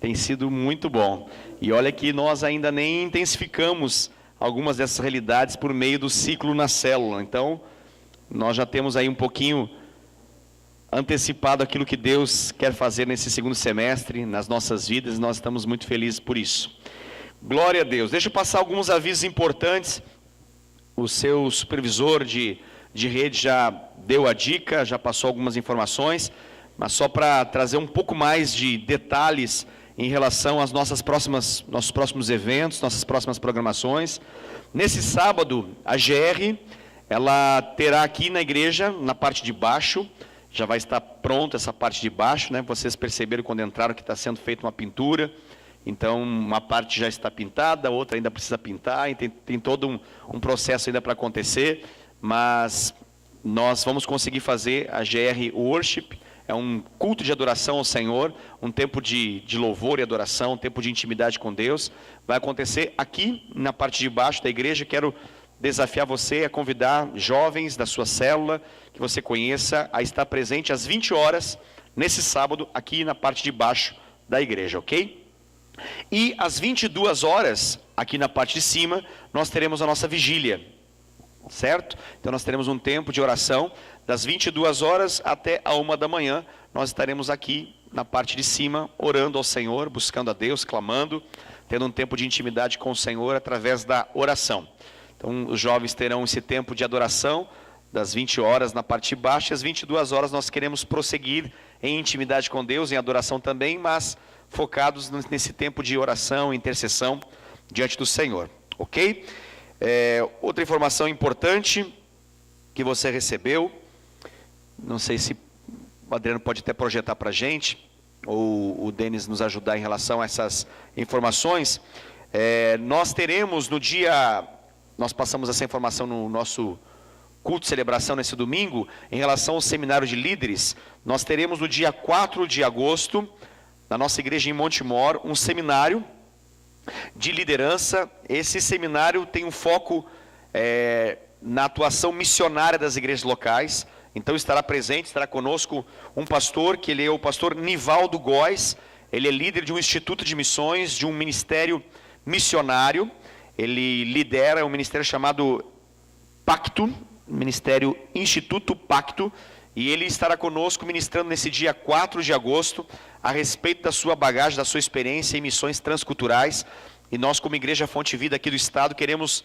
Tem sido muito bom. E olha que nós ainda nem intensificamos algumas dessas realidades por meio do ciclo na célula. Então, nós já temos aí um pouquinho antecipado aquilo que Deus quer fazer nesse segundo semestre, nas nossas vidas, e nós estamos muito felizes por isso. Glória a Deus. Deixa eu passar alguns avisos importantes. O seu supervisor de rede já deu a dica, já passou algumas informações, mas só para trazer um pouco mais de detalhes em relação às nossos próximos eventos, nossas próximas programações. Nesse sábado, a GR, ela terá aqui na igreja, na parte de baixo, já vai estar pronta essa parte de baixo, né? Vocês perceberam quando entraram que está sendo feita uma pintura, então uma parte já está pintada, a outra ainda precisa pintar, e tem todo um processo ainda para acontecer, mas nós vamos conseguir fazer a GR Worship. É um culto de adoração ao Senhor, um tempo de louvor e adoração, um tempo de intimidade com Deus. Vai acontecer aqui na parte de baixo da igreja. Quero desafiar você a convidar jovens da sua célula, que você conheça, a estar presente às 20 horas, nesse sábado, aqui na parte de baixo da igreja, ok? E às 22 horas, aqui na parte de cima, nós teremos a nossa vigília, certo? Então nós teremos um tempo de oração, das 22 horas até a 1 da manhã, nós estaremos aqui na parte de cima, orando ao Senhor, buscando a Deus, clamando, tendo um tempo de intimidade com o Senhor através da oração. Então os jovens terão esse tempo de adoração, das 20 horas na parte de baixo, e às 22 horas nós queremos prosseguir em intimidade com Deus, em adoração também, mas focados nesse tempo de oração, intercessão diante do Senhor, ok? Outra informação importante que você recebeu, não sei se o Adriano pode até projetar para a gente, ou o Denis nos ajudar em relação a essas informações. Nós teremos no dia, nós passamos essa informação no nosso culto de celebração nesse domingo, em relação ao seminário de líderes. Nós teremos no dia 4 de agosto, na nossa igreja em Montemor, um seminário de liderança. Esse seminário tem um foco na atuação missionária das igrejas locais. Então estará presente, estará conosco um pastor, que ele é o pastor Nivaldo Góes. Ele é líder de um instituto de missões, de um ministério missionário. Ele lidera um ministério chamado Pacto, Ministério Instituto Pacto, e ele estará conosco ministrando nesse dia 4 de agosto, a respeito da sua bagagem, da sua experiência em missões transculturais. E nós, como Igreja Fonte Vida aqui do estado, queremos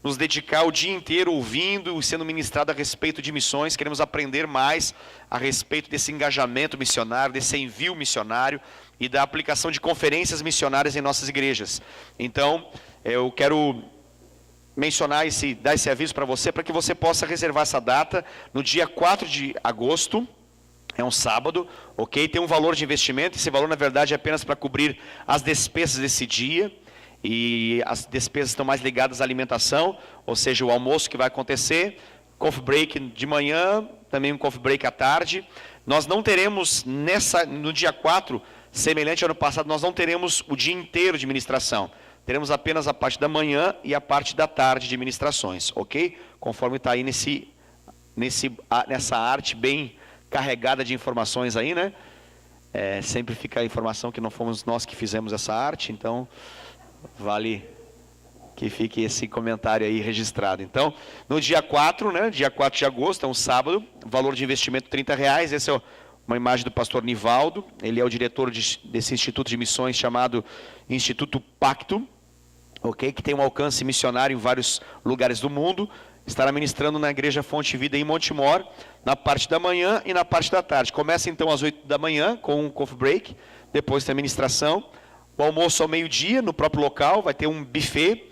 nos dedicar o dia inteiro ouvindo e sendo ministrado a respeito de missões. Queremos aprender mais a respeito desse engajamento missionário, desse envio missionário e da aplicação de conferências missionárias em nossas igrejas. Então, eu quero mencionar dar esse aviso para você, para que você possa reservar essa data no dia 4 de agosto, é um sábado, ok? Tem um valor de investimento, esse valor na verdade é apenas para cobrir as despesas desse dia, e as despesas estão mais ligadas à alimentação, ou seja, o almoço que vai acontecer, coffee break de manhã, também um coffee break à tarde. Nós não teremos no dia 4, semelhante ao ano passado, nós não teremos o dia inteiro de ministração. Teremos apenas a parte da manhã e a parte da tarde de ministrações, ok? Conforme está aí nessa arte bem carregada de informações aí, né? Sempre fica a informação que não fomos nós que fizemos essa arte, então vale que fique esse comentário aí registrado. Então, no dia 4, né? Dia 4 de agosto, é um sábado, valor de investimento R$30. Esse é uma imagem do pastor Nivaldo, ele é o diretor desse instituto de missões chamado Instituto Pacto, ok? Que tem um alcance missionário em vários lugares do mundo. Estará ministrando na igreja Fonte Vida em Montemor, na parte da manhã e na parte da tarde. Começa então às 8 da manhã com um coffee break, depois tem a ministração, o almoço ao meio-dia no próprio local, vai ter um buffet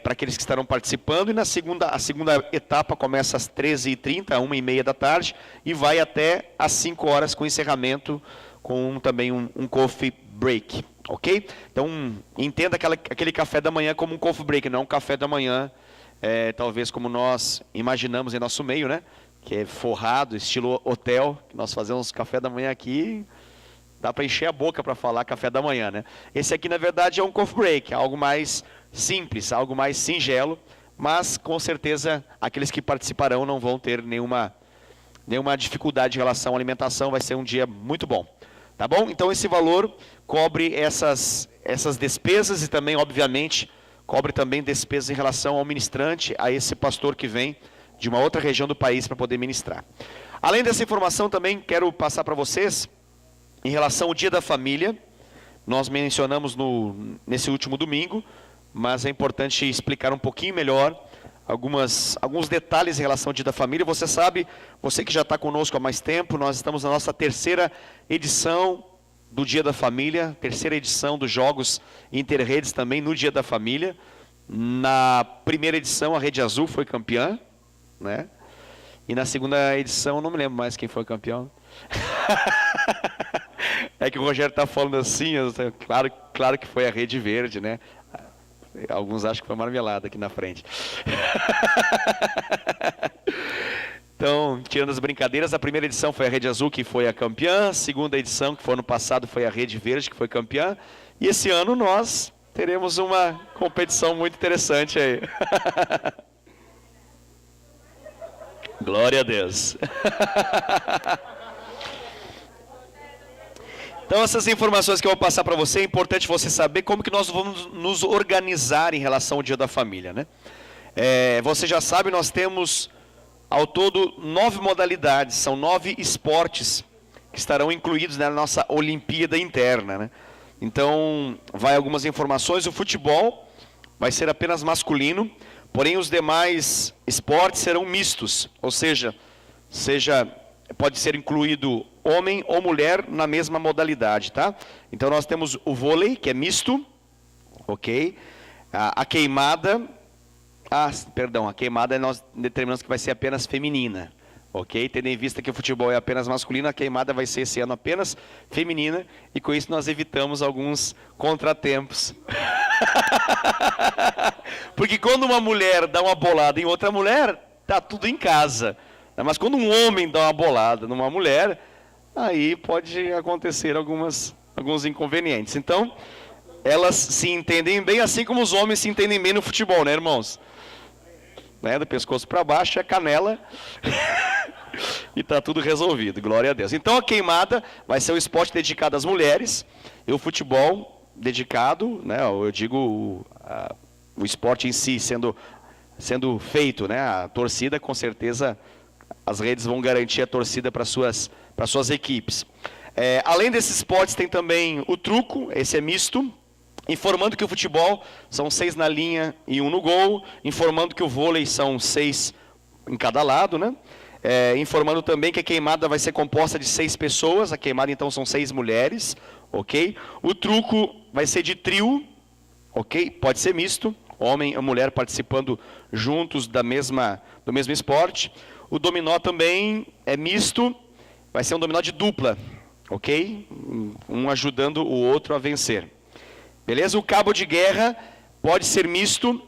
para aqueles que estarão participando, e a segunda etapa começa às 13h30, 1h30 da tarde, e vai até às 5 horas com encerramento, com também um coffee break, ok? Então, entenda aquele café da manhã como um coffee break, não um café da manhã, talvez como nós imaginamos em nosso meio, né? Que é forrado, estilo hotel, que nós fazemos café da manhã aqui, dá para encher a boca para falar café da manhã, né? Esse aqui, na verdade, é um coffee break, algo mais simples, algo mais singelo, mas com certeza aqueles que participarão não vão ter nenhuma dificuldade em relação à alimentação. Vai ser um dia muito bom. Tá bom? Então esse valor cobre essas despesas e também, obviamente, cobre também despesas em relação ao ministrante, a esse pastor que vem de uma outra região do país para poder ministrar. Além dessa informação, também quero passar para vocês, em relação ao Dia da Família, nós mencionamos nesse último domingo, mas é importante explicar um pouquinho melhor alguns detalhes em relação ao Dia da Família. Você sabe, você que já está conosco há mais tempo, nós estamos na nossa terceira edição do Dia da Família, terceira edição dos Jogos Interredes também no Dia da Família. Na primeira edição a Rede Azul foi campeã, né? E na segunda edição, eu não me lembro mais quem foi campeão. É que o Rogério está falando assim, claro que foi a Rede Verde, né? Alguns acham que foi marmelada aqui na frente. Então, tirando as brincadeiras, a primeira edição foi a Rede Azul, que foi a campeã. A segunda edição, que foi ano passado, foi a Rede Verde, que foi campeã. E esse ano nós teremos uma competição muito interessante aí. Glória a Deus. Então, essas informações que eu vou passar para você, é importante você saber como que nós vamos nos organizar em relação ao Dia da Família, né? Você já sabe, nós temos ao todo 9 modalidades, são 9 esportes que estarão incluídos na nossa Olimpíada interna, né? Então, vai algumas informações. O futebol vai ser apenas masculino, porém os demais esportes serão mistos, ou seja, pode ser incluído homem ou mulher na mesma modalidade, tá? Então nós temos o vôlei, que é misto, ok? A queimada, a queimada nós determinamos que vai ser apenas feminina, ok? Tendo em vista que o futebol é apenas masculino, a queimada vai ser esse ano apenas feminina, e com isso nós evitamos alguns contratempos. Porque quando uma mulher dá uma bolada em outra mulher, tá tudo em casa. Mas quando um homem dá uma bolada numa mulher, aí pode acontecer alguns inconvenientes. Então, elas se entendem bem, assim como os homens se entendem bem no futebol, né, irmãos? Né, do pescoço para baixo é canela e está tudo resolvido, glória a Deus. Então, a queimada vai ser um esporte dedicado às mulheres, e o futebol dedicado, né, eu digo o esporte em si sendo feito, né, a torcida, com certeza as redes vão garantir a torcida para suas equipes. Além desses esportes, tem também o truco, esse é misto, informando que o futebol são 6 na linha e 1 no gol, informando que o vôlei são 6 em cada lado, né? Informando também que a queimada vai ser composta de 6 pessoas, a queimada então são 6 mulheres, ok? O truco vai ser de trio, ok? Pode ser misto, homem e mulher participando juntos do mesmo esporte. O dominó também é misto, vai ser um dominó de dupla, ok? Um ajudando o outro a vencer. Beleza? O cabo de guerra pode ser misto,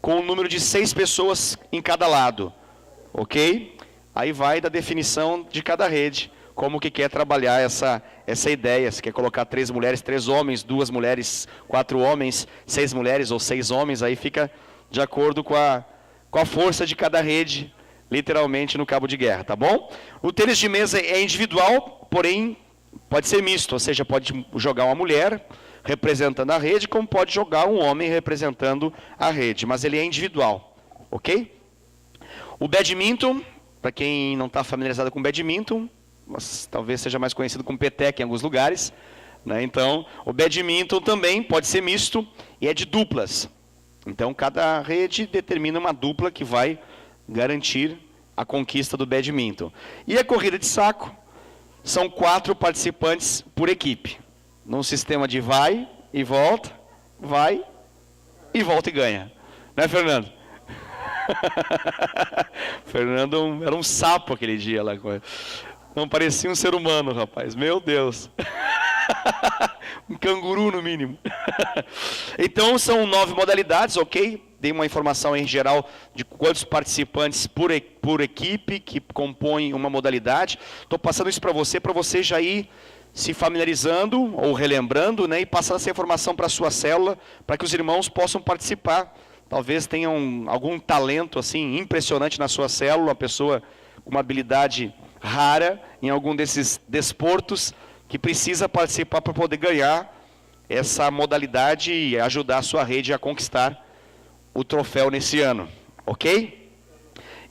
com um número de 6 pessoas em cada lado, ok? Aí vai da definição de cada rede, como que quer trabalhar essa ideia, se quer colocar 3 mulheres, 3 homens, 2 mulheres, 4 homens, 6 mulheres ou 6 homens, aí fica de acordo com a força de cada rede, literalmente no cabo de guerra, tá bom? O tênis de mesa é individual, porém pode ser misto, ou seja, pode jogar uma mulher representando a rede, como pode jogar um homem representando a rede, mas ele é individual, ok? O badminton, para quem não está familiarizado com badminton, mas talvez seja mais conhecido como peteca em alguns lugares, né? Então, o badminton também pode ser misto e é de duplas. Então, cada rede determina uma dupla que vai garantir a conquista do badminton. E a corrida de saco, são 4 participantes por equipe. Num sistema de vai e volta e ganha. Né, Fernando? Fernando era um sapo aquele dia lá. Não parecia um ser humano, rapaz. Meu Deus. Um canguru, no mínimo. Então, são 9 modalidades, ok? Dei uma informação em geral de quantos participantes por equipe que compõem uma modalidade. Estou passando isso para você já ir se familiarizando ou relembrando, né? E passando essa informação para a sua célula, para que os irmãos possam participar. Talvez tenham algum talento assim impressionante na sua célula, uma pessoa com uma habilidade rara em algum desses desportos, que precisa participar para poder ganhar essa modalidade e ajudar a sua rede a conquistar o troféu nesse ano, ok?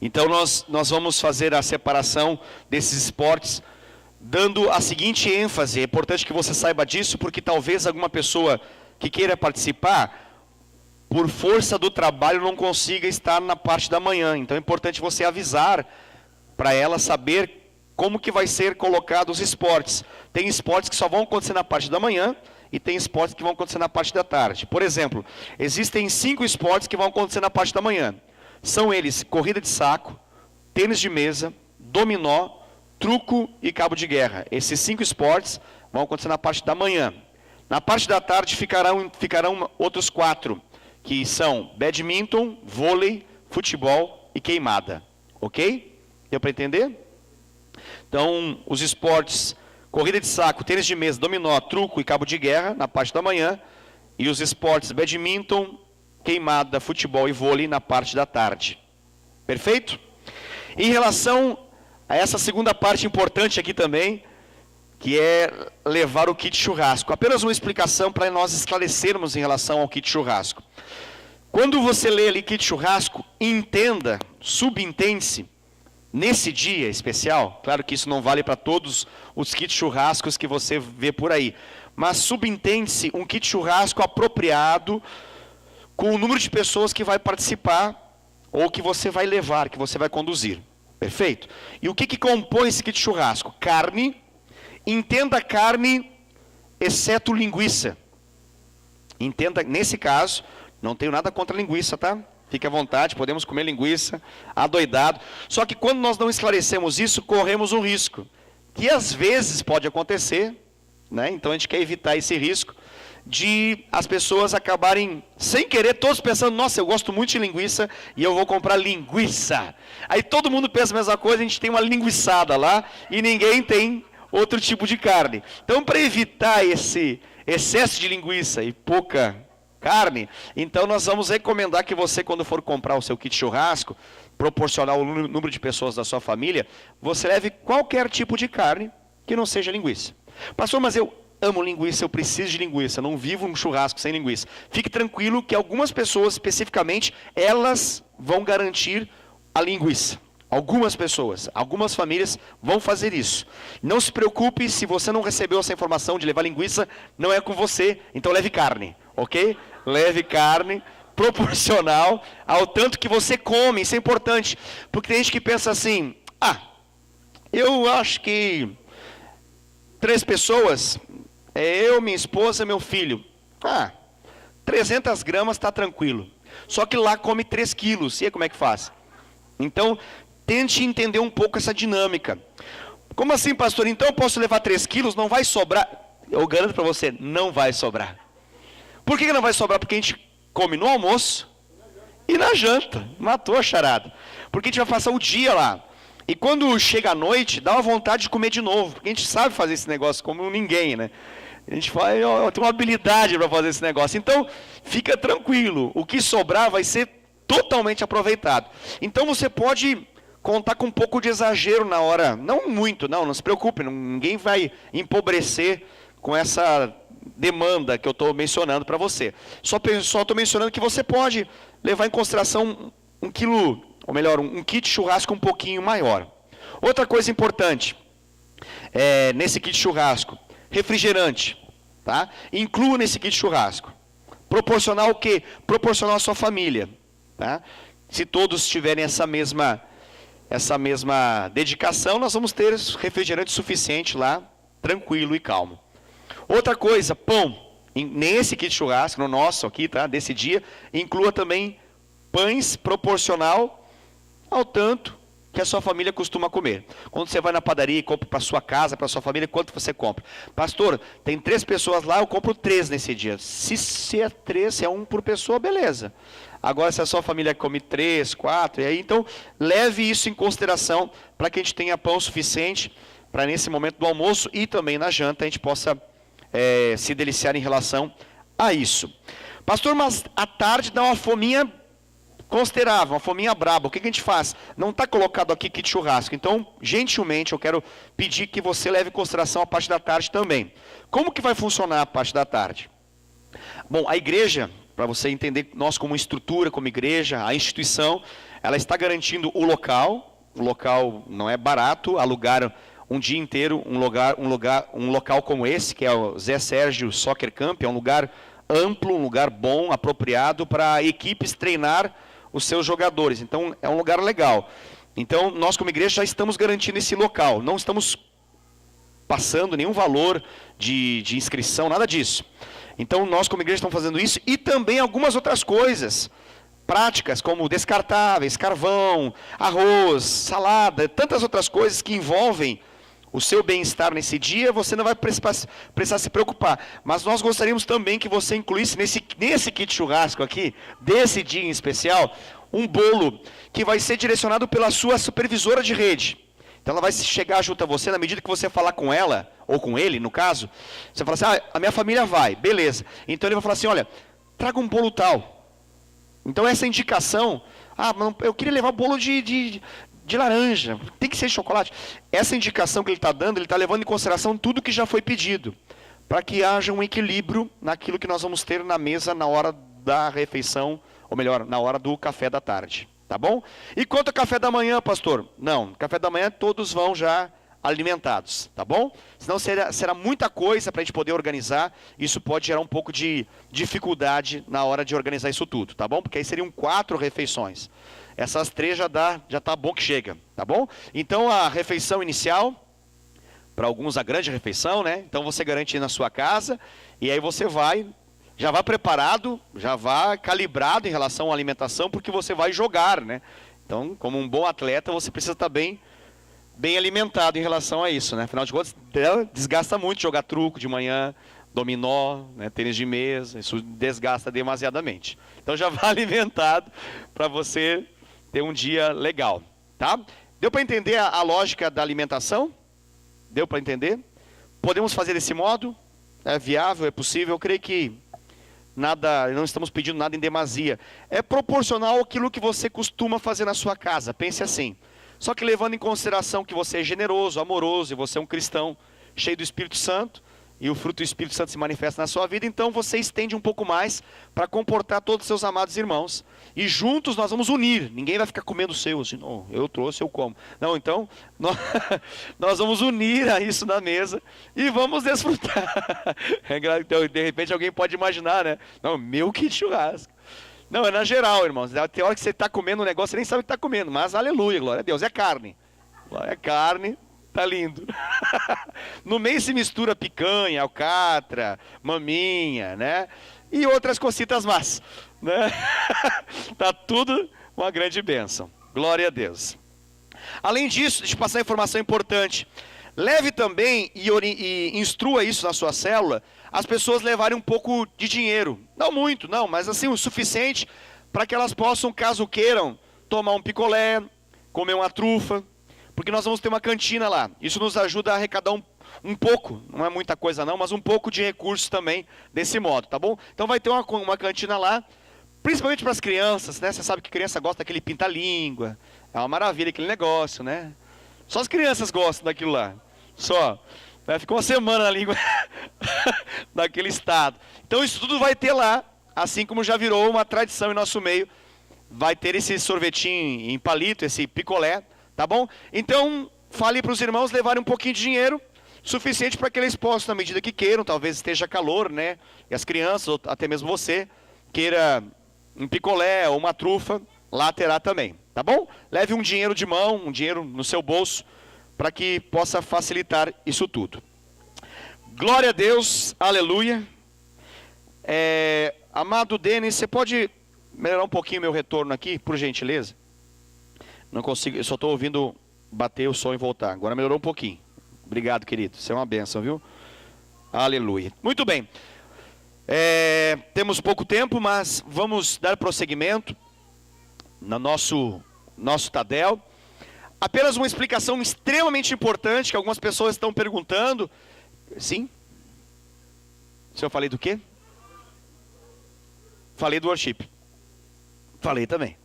Então nós vamos fazer a separação desses esportes, dando a seguinte ênfase. É importante que você saiba disso, porque talvez alguma pessoa que queira participar, por força do trabalho, não consiga estar na parte da manhã. Então é importante você avisar para ela saber como que vai ser colocado os esportes. Tem esportes que só vão acontecer na parte da manhã e tem esportes que vão acontecer na parte da tarde. Por exemplo, existem 5 esportes que vão acontecer na parte da manhã. São eles: corrida de saco, tênis de mesa, dominó, truco e cabo de guerra. Esses 5 esportes vão acontecer na parte da manhã. Na parte da tarde ficarão outros 4, que são badminton, vôlei, futebol e queimada. Ok? Deu para entender? Então, os esportes: corrida de saco, tênis de mesa, dominó, truco e cabo de guerra, na parte da manhã. E os esportes badminton, queimada, futebol e vôlei na parte da tarde. Perfeito? Em relação a essa segunda parte importante aqui também, que é levar o kit churrasco. Apenas uma explicação para nós esclarecermos em relação ao kit churrasco. Quando você lê ali kit churrasco, entenda, subentende-se, nesse dia especial, claro que isso não vale para todos os kits churrascos que você vê por aí, mas subentende-se um kit churrasco apropriado com o número de pessoas que vai participar ou que você vai levar, que você vai conduzir. Perfeito? E o que compõe esse kit churrasco? Carne. Entenda carne, exceto linguiça. Entenda, nesse caso, não tenho nada contra linguiça, tá? Fique à vontade, podemos comer linguiça, adoidado. Só que quando nós não esclarecemos isso, corremos um risco, que às vezes pode acontecer, né? Então a gente quer evitar esse risco, de as pessoas acabarem, sem querer, todos pensando: nossa, eu gosto muito de linguiça e eu vou comprar linguiça. Aí todo mundo pensa a mesma coisa, a gente tem uma linguiçada lá e ninguém tem outro tipo de carne. Então, para evitar esse excesso de linguiça e pouca carne, então nós vamos recomendar que você, quando for comprar o seu kit churrasco, proporcional ao número de pessoas da sua família, você leve qualquer tipo de carne que não seja linguiça. Pastor, mas eu amo linguiça, eu preciso de linguiça, não vivo um churrasco sem linguiça. Fique tranquilo que algumas pessoas, especificamente, elas vão garantir a linguiça. Algumas pessoas, algumas famílias vão fazer isso. Não se preocupe se você não recebeu essa informação de levar linguiça, não é com você, então leve carne, ok? Leve carne proporcional ao tanto que você come, isso é importante. Porque tem gente que pensa assim: eu acho que 3 pessoas, eu, minha esposa, meu filho. 300 gramas está tranquilo. Só que lá come 3 quilos, e aí como é que faz? Então, tente entender um pouco essa dinâmica. Como assim, pastor? Então eu posso levar 3 quilos, não vai sobrar? Eu garanto para você, não vai sobrar. Por que não vai sobrar? Porque a gente come no almoço e na janta. Matou a charada. Porque a gente vai passar o dia lá. E quando chega a noite, dá uma vontade de comer de novo. Porque a gente sabe fazer esse negócio como ninguém, né? A gente fala: eu tenho uma habilidade para fazer esse negócio. Então, fica tranquilo. O que sobrar vai ser totalmente aproveitado. Então, você pode contar com um pouco de exagero na hora. Não muito, não se preocupe. Ninguém vai empobrecer com essa demanda que eu estou mencionando para você. Só estou mencionando que você pode levar em consideração um quilo, ou melhor, um kit churrasco um pouquinho maior. Outra coisa importante, nesse kit churrasco: refrigerante, tá? Inclua nesse kit churrasco. Proporcional o quê? Proporcional à sua família, tá? Se todos tiverem essa mesma dedicação, nós vamos ter refrigerante suficiente lá, tranquilo e calmo. Outra coisa, pão. Nesse kit churrasco, no nosso aqui, tá? Desse dia, inclua também pães proporcional ao tanto que a sua família costuma comer. Quando você vai na padaria e compra para sua casa, para sua família, quanto você compra? Pastor, tem 3 pessoas lá, eu compro 3 nesse dia. Se é 3, se é 1 por pessoa, beleza. Agora, se a sua família come 3, 4, e aí, então, leve isso em consideração para que a gente tenha pão suficiente para nesse momento do almoço e também na janta a gente possa se deliciar em relação a isso. Pastor, mas à tarde dá uma fominha considerável, uma fominha braba, o que a gente faz? Não está colocado aqui kit churrasco, então, gentilmente, eu quero pedir que você leve em consideração a parte da tarde também. Como que vai funcionar a parte da tarde? Bom, a igreja, para você entender, nós como estrutura, como igreja, a instituição, ela está garantindo o local não é barato, alugar um dia inteiro um local como esse, que é o Zé Sérgio Soccer Camp, é um lugar amplo, um lugar bom, apropriado para equipes treinar os seus jogadores. Então, é um lugar legal. Então, nós como igreja já estamos garantindo esse local. Não estamos passando nenhum valor de inscrição, nada disso. Então, nós como igreja estamos fazendo isso e também algumas outras coisas práticas, como descartáveis, carvão, arroz, salada, tantas outras coisas que envolvem o seu bem-estar nesse dia, você não vai precisar se preocupar. Mas nós gostaríamos também que você incluísse nesse kit churrasco aqui, desse dia em especial, um bolo que vai ser direcionado pela sua supervisora de rede. Então ela vai chegar junto a você, na medida que você falar com ela, ou com ele, no caso, você fala assim, a minha família vai, beleza. Então ele vai falar assim, olha, traga um bolo tal. Então essa indicação, eu queria levar bolo de laranja, tem que ser de chocolate. Essa indicação que ele está dando, ele está levando em consideração tudo que já foi pedido, para que haja um equilíbrio naquilo que nós vamos ter na mesa na hora da refeição, ou melhor, na hora do café da tarde, tá bom? E quanto ao café da manhã, pastor? Não, café da manhã todos vão já alimentados, tá bom? Senão será muita coisa para a gente poder organizar, isso pode gerar um pouco de dificuldade na hora de organizar isso tudo, tá bom? Porque aí seriam 4 refeições. Essas 3 já tá bom que chega, tá bom? Então a refeição inicial, para alguns a grande refeição, né? Então você garante ir na sua casa, e aí você já vai preparado, já vai calibrado em relação à alimentação, porque você vai jogar, né? Então, como um bom atleta, você precisa estar bem alimentado em relação a isso, né? Afinal de contas, desgasta muito jogar truco de manhã, dominó, né, tênis de mesa, isso desgasta demasiadamente. Então já vai alimentado para você ter um dia legal, tá? Deu para entender a lógica da alimentação? Deu para entender? Podemos fazer desse modo? É viável, é possível? Eu creio que não estamos pedindo nada em demasia. É proporcional àquilo que você costuma fazer na sua casa, pense assim. Só que levando em consideração que você é generoso, amoroso, e você é um cristão cheio do Espírito Santo, e o fruto do Espírito Santo se manifesta na sua vida, então você estende um pouco mais para comportar todos os seus amados irmãos. E juntos nós vamos unir, ninguém vai ficar comendo o seu, assim, não, eu trouxe, eu como. Não, então, nós vamos unir a isso na mesa e vamos desfrutar. Então, de repente alguém pode imaginar, né? Não, meu kit churrasco. Não, é na geral, irmãos. Tem hora que você está comendo um negócio, você nem sabe o que está comendo, mas aleluia, glória a Deus, é carne. É carne. Tá lindo. No meio se mistura picanha, alcatra, maminha, né? E outras cositas más, né? Tá tudo uma grande bênção. Glória a Deus. Além disso, deixa eu passar uma informação importante. Leve também e instrua isso na sua célula, as pessoas levarem um pouco de dinheiro. Não muito, não, mas assim o suficiente para que elas possam, caso queiram, tomar um picolé, comer uma trufa. Porque nós vamos ter uma cantina lá. Isso nos ajuda a arrecadar um pouco, não é muita coisa não, mas um pouco de recursos também desse modo, tá bom? Então vai ter uma cantina lá, principalmente para as crianças, né? Você sabe que criança gosta daquele pinta-língua, é uma maravilha aquele negócio, né? Só as crianças gostam daquilo lá, só. Fica uma semana na língua daquele estado. Então isso tudo vai ter lá, assim como já virou uma tradição em nosso meio. Vai ter esse sorvetinho em palito, esse picolé, tá bom? Então, fale para os irmãos levarem um pouquinho de dinheiro, suficiente para que eles possam, na medida que queiram, talvez esteja calor, né? E as crianças, ou até mesmo você, queira um picolé ou uma trufa, lá terá também, tá bom? Leve um dinheiro de mão, um dinheiro no seu bolso, para que possa facilitar isso tudo. Glória a Deus, aleluia. Amado Denis, você pode melhorar um pouquinho meu retorno aqui, por gentileza? Não consigo, eu só estou ouvindo bater o som e voltar. Agora melhorou um pouquinho. Obrigado, querido. Isso é uma bênção, viu? Aleluia. Muito bem. Temos pouco tempo, mas vamos dar prosseguimento no nosso Tadel. Apenas uma explicação extremamente importante que algumas pessoas estão perguntando. Sim? Se eu falei do quê? Falei do worship. Falei também.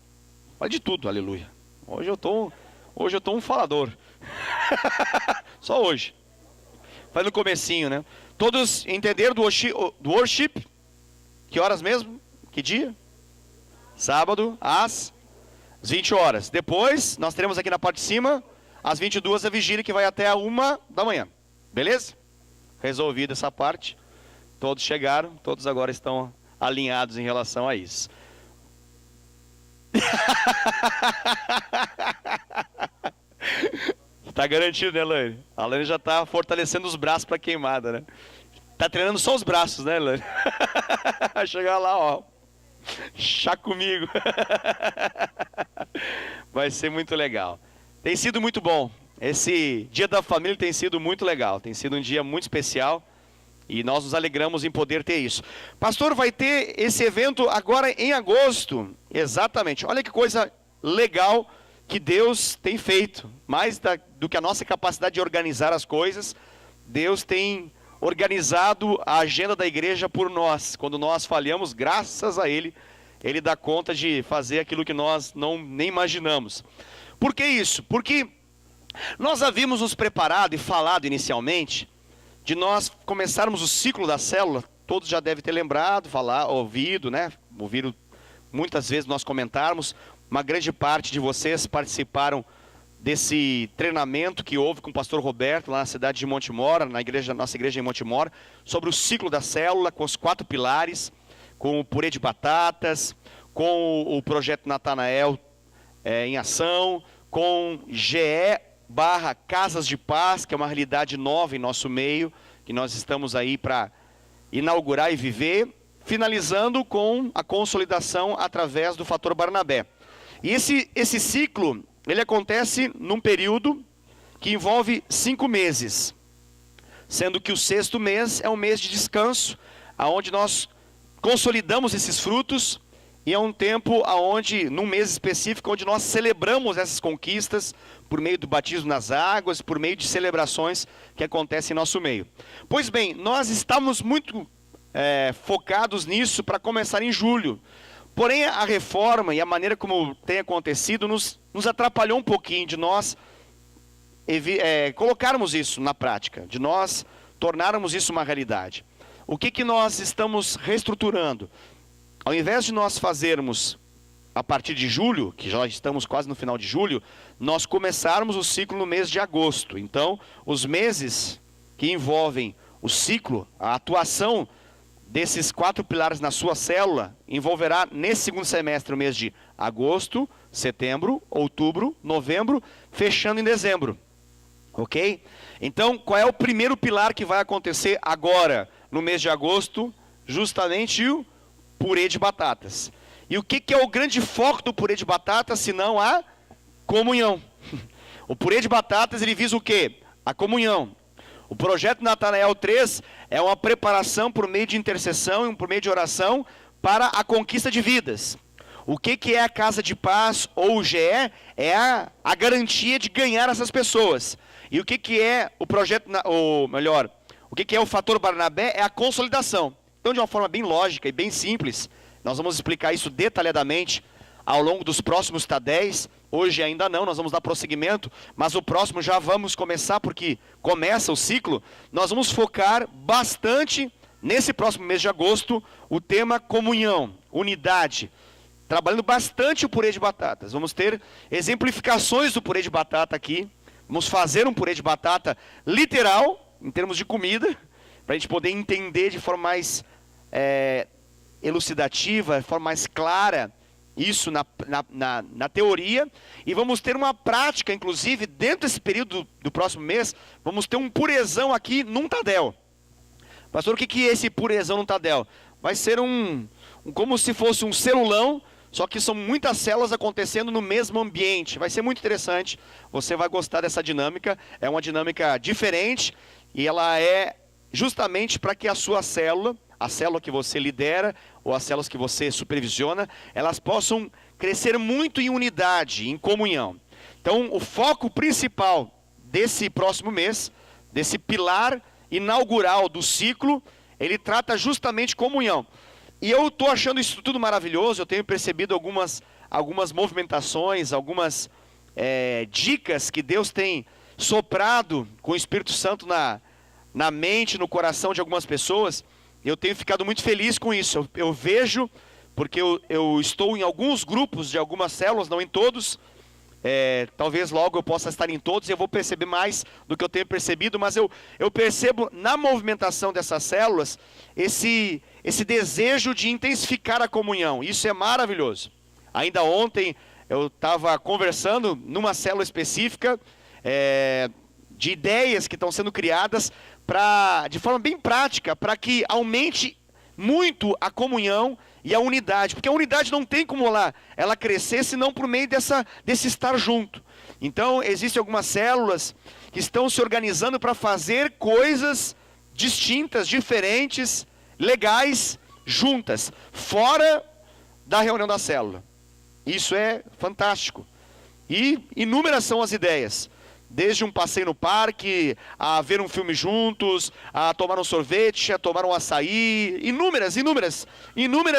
Fala de tudo, aleluia. Hoje eu tô um falador. Só hoje. Vai no comecinho, né? Todos entenderam do worship? Que horas mesmo? Que dia? Sábado, às 20 horas. Depois, nós teremos aqui na parte de cima, às 22 a vigília, que vai até a 1 da manhã. Beleza? Resolvida essa parte. Todos chegaram, todos agora estão alinhados em relação a isso. Tá garantido, né, Lane? A Lane já tá fortalecendo os braços para queimada, né? Tá treinando só os braços, né, Lane? Chegar lá, ó. Chá comigo. Vai ser muito legal. Tem sido muito bom. Esse Dia da Família tem sido muito legal. Tem sido um dia muito especial. E nós nos alegramos em poder ter isso. Pastor, vai ter esse evento agora em agosto. Exatamente. Olha que coisa legal que Deus tem feito. Mais do que a nossa capacidade de organizar as coisas, Deus tem organizado a agenda da igreja por nós. Quando nós falhamos, graças a Ele, Ele dá conta de fazer aquilo que nós nem imaginamos. Por que isso? Porque nós havíamos nos preparado e falado inicialmente de nós começarmos o ciclo da célula. Todos já devem ter lembrado, ouvido, né? Ouviram muitas vezes nós comentarmos. Uma grande parte de vocês participaram desse treinamento que houve com o pastor Roberto lá na cidade de Montemor, nossa igreja em Montemor, sobre o ciclo da célula, com os 4 pilares, com o purê de batatas, com o projeto Natanael em ação, com GE/Casas de Paz, que é uma realidade nova em nosso meio, que nós estamos aí para inaugurar e viver, finalizando com a consolidação através do Fator Barnabé. E esse ciclo, ele acontece num período que envolve 5 meses, sendo que o 6º mês é um mês de descanso, onde nós consolidamos esses frutos, e é um tempo num mês específico, onde nós celebramos essas conquistas, por meio do batismo nas águas, por meio de celebrações que acontecem em nosso meio. Pois bem, nós estamos muito focados nisso para começar em julho. Porém, a reforma e a maneira como tem acontecido nos atrapalhou um pouquinho de nós colocarmos isso na prática, de nós tornarmos isso uma realidade. O que nós estamos reestruturando? Ao invés de nós fazermos a partir de julho, que já estamos quase no final de julho, nós começarmos o ciclo no mês de agosto. Então, os meses que envolvem o ciclo, a atuação desses 4 pilares na sua célula, envolverá nesse 2º semestre o mês de agosto, setembro, outubro, novembro, fechando em dezembro. Ok? Então, qual é o primeiro pilar que vai acontecer agora, no mês de agosto? Justamente o purê de batatas. E o que é o grande foco do purê de batatas, senão a comunhão? O purê de batatas, ele visa o quê? A comunhão. O projeto Natanael 3 é uma preparação por meio de intercessão e por meio de oração para a conquista de vidas. O que é a Casa de Paz ou o GE? É a garantia de ganhar essas pessoas. E o que é o projeto, o que é o Fator Barnabé? É a consolidação. Então, de uma forma bem lógica e bem simples, nós vamos explicar isso detalhadamente ao longo dos próximos TADEs. Hoje ainda não, nós vamos dar prosseguimento, mas o próximo já vamos começar, porque começa o ciclo. Nós vamos focar bastante, nesse próximo mês de agosto, o tema comunhão, unidade, trabalhando bastante o purê de batatas. Vamos ter exemplificações do purê de batata aqui, vamos fazer um purê de batata literal, em termos de comida, para a gente poder entender de forma mais elucidativa, de forma mais clara, isso na teoria, e vamos ter uma prática, inclusive, dentro desse período do próximo mês, vamos ter um purezão aqui num Tadel. Pastor, o que é esse purezão num Tadel? Vai ser como se fosse um celulão, só que são muitas células acontecendo no mesmo ambiente. Vai ser muito interessante, você vai gostar dessa dinâmica, é uma dinâmica diferente, e ela é justamente para que a sua célula, a célula que você lidera, ou as células que você supervisiona, elas possam crescer muito em unidade, em comunhão. Então, o foco principal desse próximo mês, desse pilar inaugural do ciclo, ele trata justamente comunhão. E eu estou achando isso tudo maravilhoso, eu tenho percebido algumas algumas movimentações, algumas dicas que Deus tem soprado com o Espírito Santo na mente, no coração de algumas pessoas. Eu tenho ficado muito feliz com isso. Eu vejo, porque eu estou em alguns grupos de algumas células, não em todos. Talvez logo eu possa estar em todos e eu vou perceber mais do que eu tenho percebido, mas eu percebo na movimentação dessas células esse desejo de intensificar a comunhão. Isso é maravilhoso. Ainda ontem eu estava conversando numa célula específica de ideias que estão sendo criadas de forma bem prática, para que aumente muito a comunhão e a unidade, porque a unidade não tem como ela crescer senão por meio desse estar junto. Então existem algumas células que estão se organizando para fazer coisas distintas, diferentes, legais, juntas, fora da reunião da célula. Isso é fantástico. E inúmeras são as ideias. Desde um passeio no parque, a ver um filme juntos, a tomar um sorvete, a tomar um açaí, inúmeras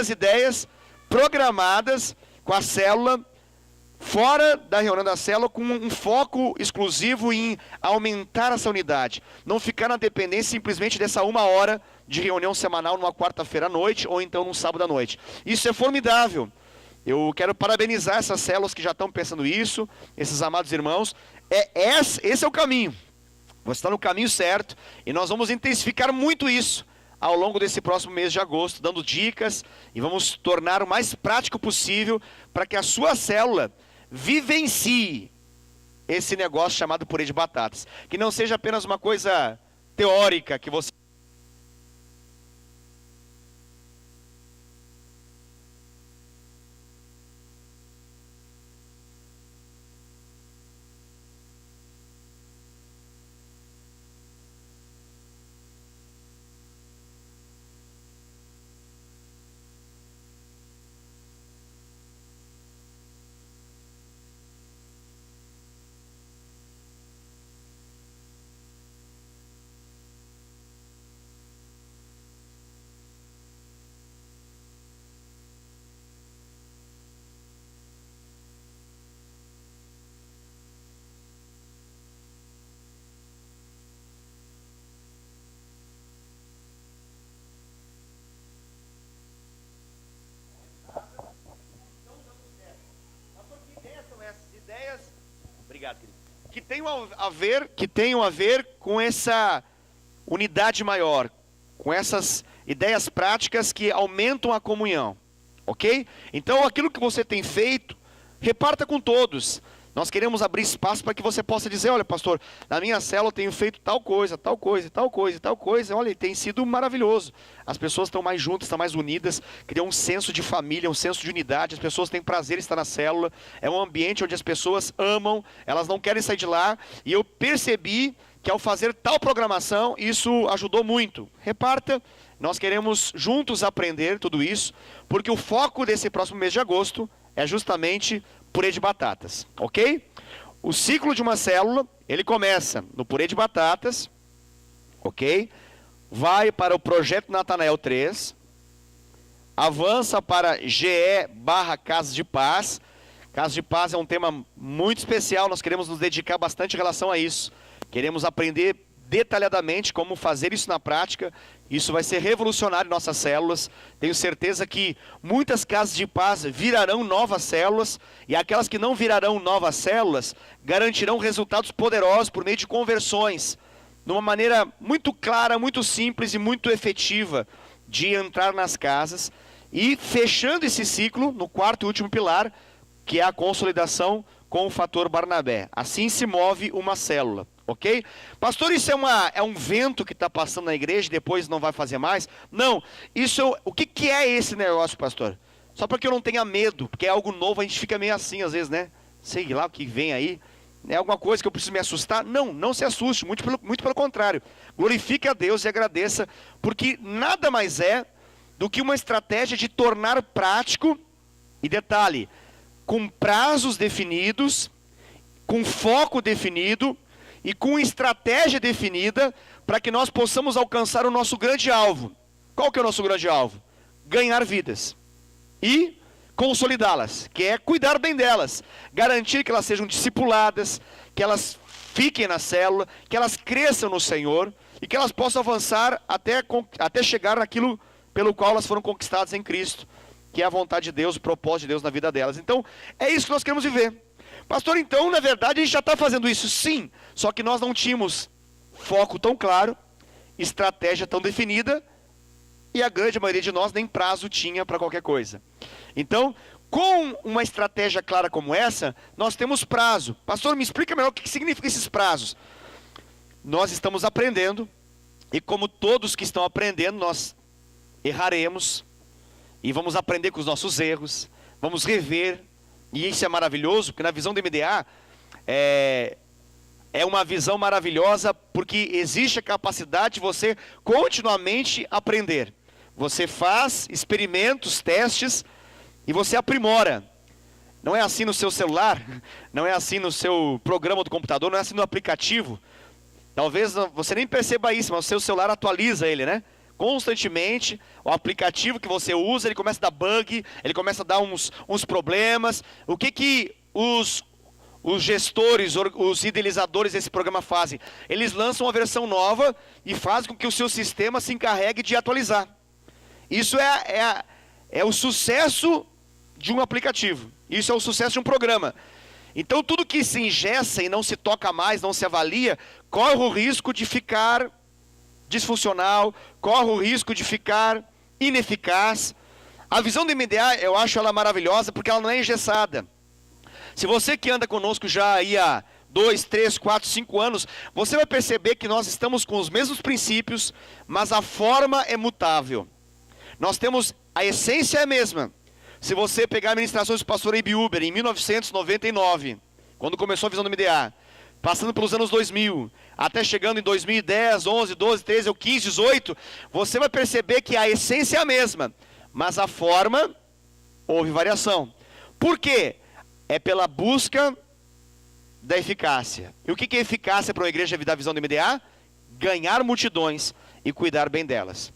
ideias programadas com a célula, fora da reunião da célula, com um foco exclusivo em aumentar essa unidade. Não ficar na dependência simplesmente dessa 1 hora de reunião semanal numa quarta-feira à noite, ou então num sábado à noite. Isso é formidável. Eu quero parabenizar essas células que já estão pensando isso, esses amados irmãos. Esse é o caminho. Você está no caminho certo e nós vamos intensificar muito isso ao longo desse próximo mês de agosto, dando dicas e vamos tornar o mais prático possível para que a sua célula vivencie esse negócio chamado purê de batatas. Que não seja apenas uma coisa teórica que você... Obrigado, querido. Que tenham a ver com essa unidade maior, com essas ideias práticas que aumentam a comunhão, ok? Então aquilo que você tem feito, reparta com todos. Nós queremos abrir espaço para que você possa dizer: olha, pastor, na minha célula eu tenho feito tal coisa, tal coisa, tal coisa, tal coisa. Olha, tem sido maravilhoso. As pessoas estão mais juntas, estão mais unidas, criam um senso de família, um senso de unidade. As pessoas têm prazer em estar na célula. É um ambiente onde as pessoas amam, elas não querem sair de lá. E eu percebi que ao fazer tal programação, isso ajudou muito. Reparta, nós queremos juntos aprender tudo isso, porque o foco desse próximo mês de agosto é justamente purê de batatas, ok? O ciclo de uma célula, ele começa no purê de batatas, ok? Vai para o Projeto Natanael 3, avança para GE/Casa de Paz. Casa de Paz é um tema muito especial, nós queremos nos dedicar bastante em relação a isso. Queremos aprender detalhadamente como fazer isso na prática. Isso vai ser revolucionário em nossas células. Tenho certeza que muitas casas de paz virarão novas células, e aquelas que não virarão novas células garantirão resultados poderosos por meio de conversões, de uma maneira muito clara, muito simples e muito efetiva de entrar nas casas. E fechando esse ciclo no quarto e último pilar, que é a consolidação com o fator Barnabé. Assim se move uma célula. Ok? Pastor, isso é um vento que está passando na igreja e depois não vai fazer mais? Não, o que é esse negócio, pastor? Só para que eu não tenha medo, porque é algo novo, a gente fica meio assim às vezes, né? Sei lá o que vem aí, é alguma coisa que eu preciso me assustar? Não, não se assuste, muito pelo contrário. Glorifique a Deus e agradeça, porque nada mais é do que uma estratégia de tornar prático, e detalhe, com prazos definidos, com foco definido, e com estratégia definida, para que nós possamos alcançar o nosso grande alvo. Qual que é o nosso grande alvo? Ganhar vidas. E consolidá-las, que é cuidar bem delas, garantir que elas sejam discipuladas, que elas fiquem na célula, que elas cresçam no Senhor e que elas possam avançar até chegar naquilo pelo qual elas foram conquistadas em Cristo, que é a vontade de Deus, o propósito de Deus na vida delas. Então, é isso que nós queremos viver. Pastor, então, na verdade, a gente já está fazendo isso, sim, só que nós não tínhamos foco tão claro, estratégia tão definida, e a grande maioria de nós nem prazo tinha para qualquer coisa. Então, com uma estratégia clara como essa, nós temos prazo. Pastor, me explica melhor o que significa esses prazos. Nós estamos aprendendo, e como todos que estão aprendendo, nós erraremos, e vamos aprender com os nossos erros, vamos rever, e isso é maravilhoso, porque na visão do MDA, é uma visão maravilhosa, porque existe a capacidade de você continuamente aprender. Você faz experimentos, testes, e você aprimora. Não é assim no seu celular, não é assim no seu programa do computador, não é assim no aplicativo. Talvez você nem perceba isso, mas o seu celular atualiza ele, né? Constantemente, o aplicativo que você usa, ele começa a dar bug, ele começa a dar uns problemas. O que os gestores, os idealizadores desse programa fazem? Eles lançam uma versão nova e fazem com que o seu sistema se encarregue de atualizar. Isso é o sucesso de um aplicativo. Isso é o sucesso de um programa. Então tudo que se engessa e não se toca mais, não se avalia, corre o risco de ficar disfuncional, corre o risco de ficar ineficaz. A visão do MDA, eu acho ela maravilhosa porque ela não é engessada. Se você que anda conosco já aí há 2, 3, 4, 5 anos, você vai perceber que nós estamos com os mesmos princípios, mas a forma é mutável. Nós temos, a essência é a mesma. Se você pegar a ministrações do pastor Abe Uber em 1999, quando começou a visão do MDA, passando pelos anos 2000, até chegando em 2010, 11, 12, 13, ou 15, 18, você vai perceber que a essência é a mesma, mas a forma houve variação. Por quê? É pela busca da eficácia. E o que é eficácia para uma igreja da visão do MDA? Ganhar multidões e cuidar bem delas.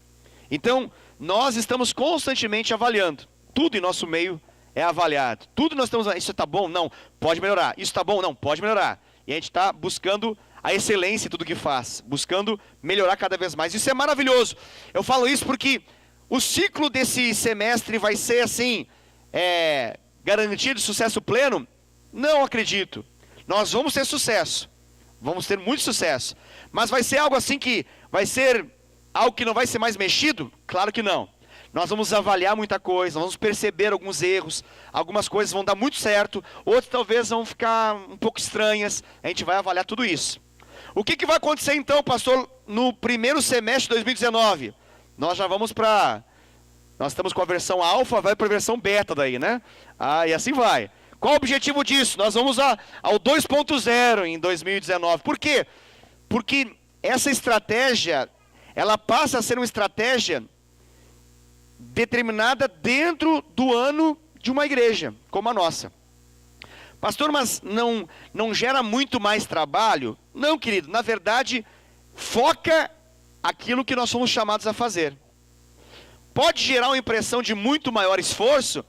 Então, nós estamos constantemente avaliando. Tudo em nosso meio é avaliado. Tudo nós estamos, isso está bom? Não, pode melhorar. Isso está bom? Não, pode melhorar. E a gente está buscando a excelência em tudo que faz, buscando melhorar cada vez mais. Isso é maravilhoso. Eu falo isso porque o ciclo desse semestre vai ser assim, garantido de sucesso pleno? Não acredito. Nós vamos ter sucesso. Vamos ter muito sucesso. Mas vai ser algo assim que vai ser algo que não vai ser mais mexido? Claro que não. Nós vamos avaliar muita coisa, vamos perceber alguns erros, algumas coisas vão dar muito certo, outras talvez vão ficar um pouco estranhas, a gente vai avaliar tudo isso. O que vai acontecer então, pastor, no primeiro semestre de 2019? Nós já vamos nós estamos com a versão alfa, vai para a versão beta daí, né? E assim vai. Qual o objetivo disso? Nós vamos ao 2.0 em 2019. Por quê? Porque essa estratégia, ela passa a ser uma estratégia determinada dentro do ano de uma igreja, como a nossa. Pastor, mas não gera muito mais trabalho? Não, querido, na verdade, foca aquilo que nós somos chamados a fazer. Pode gerar uma impressão de muito maior esforço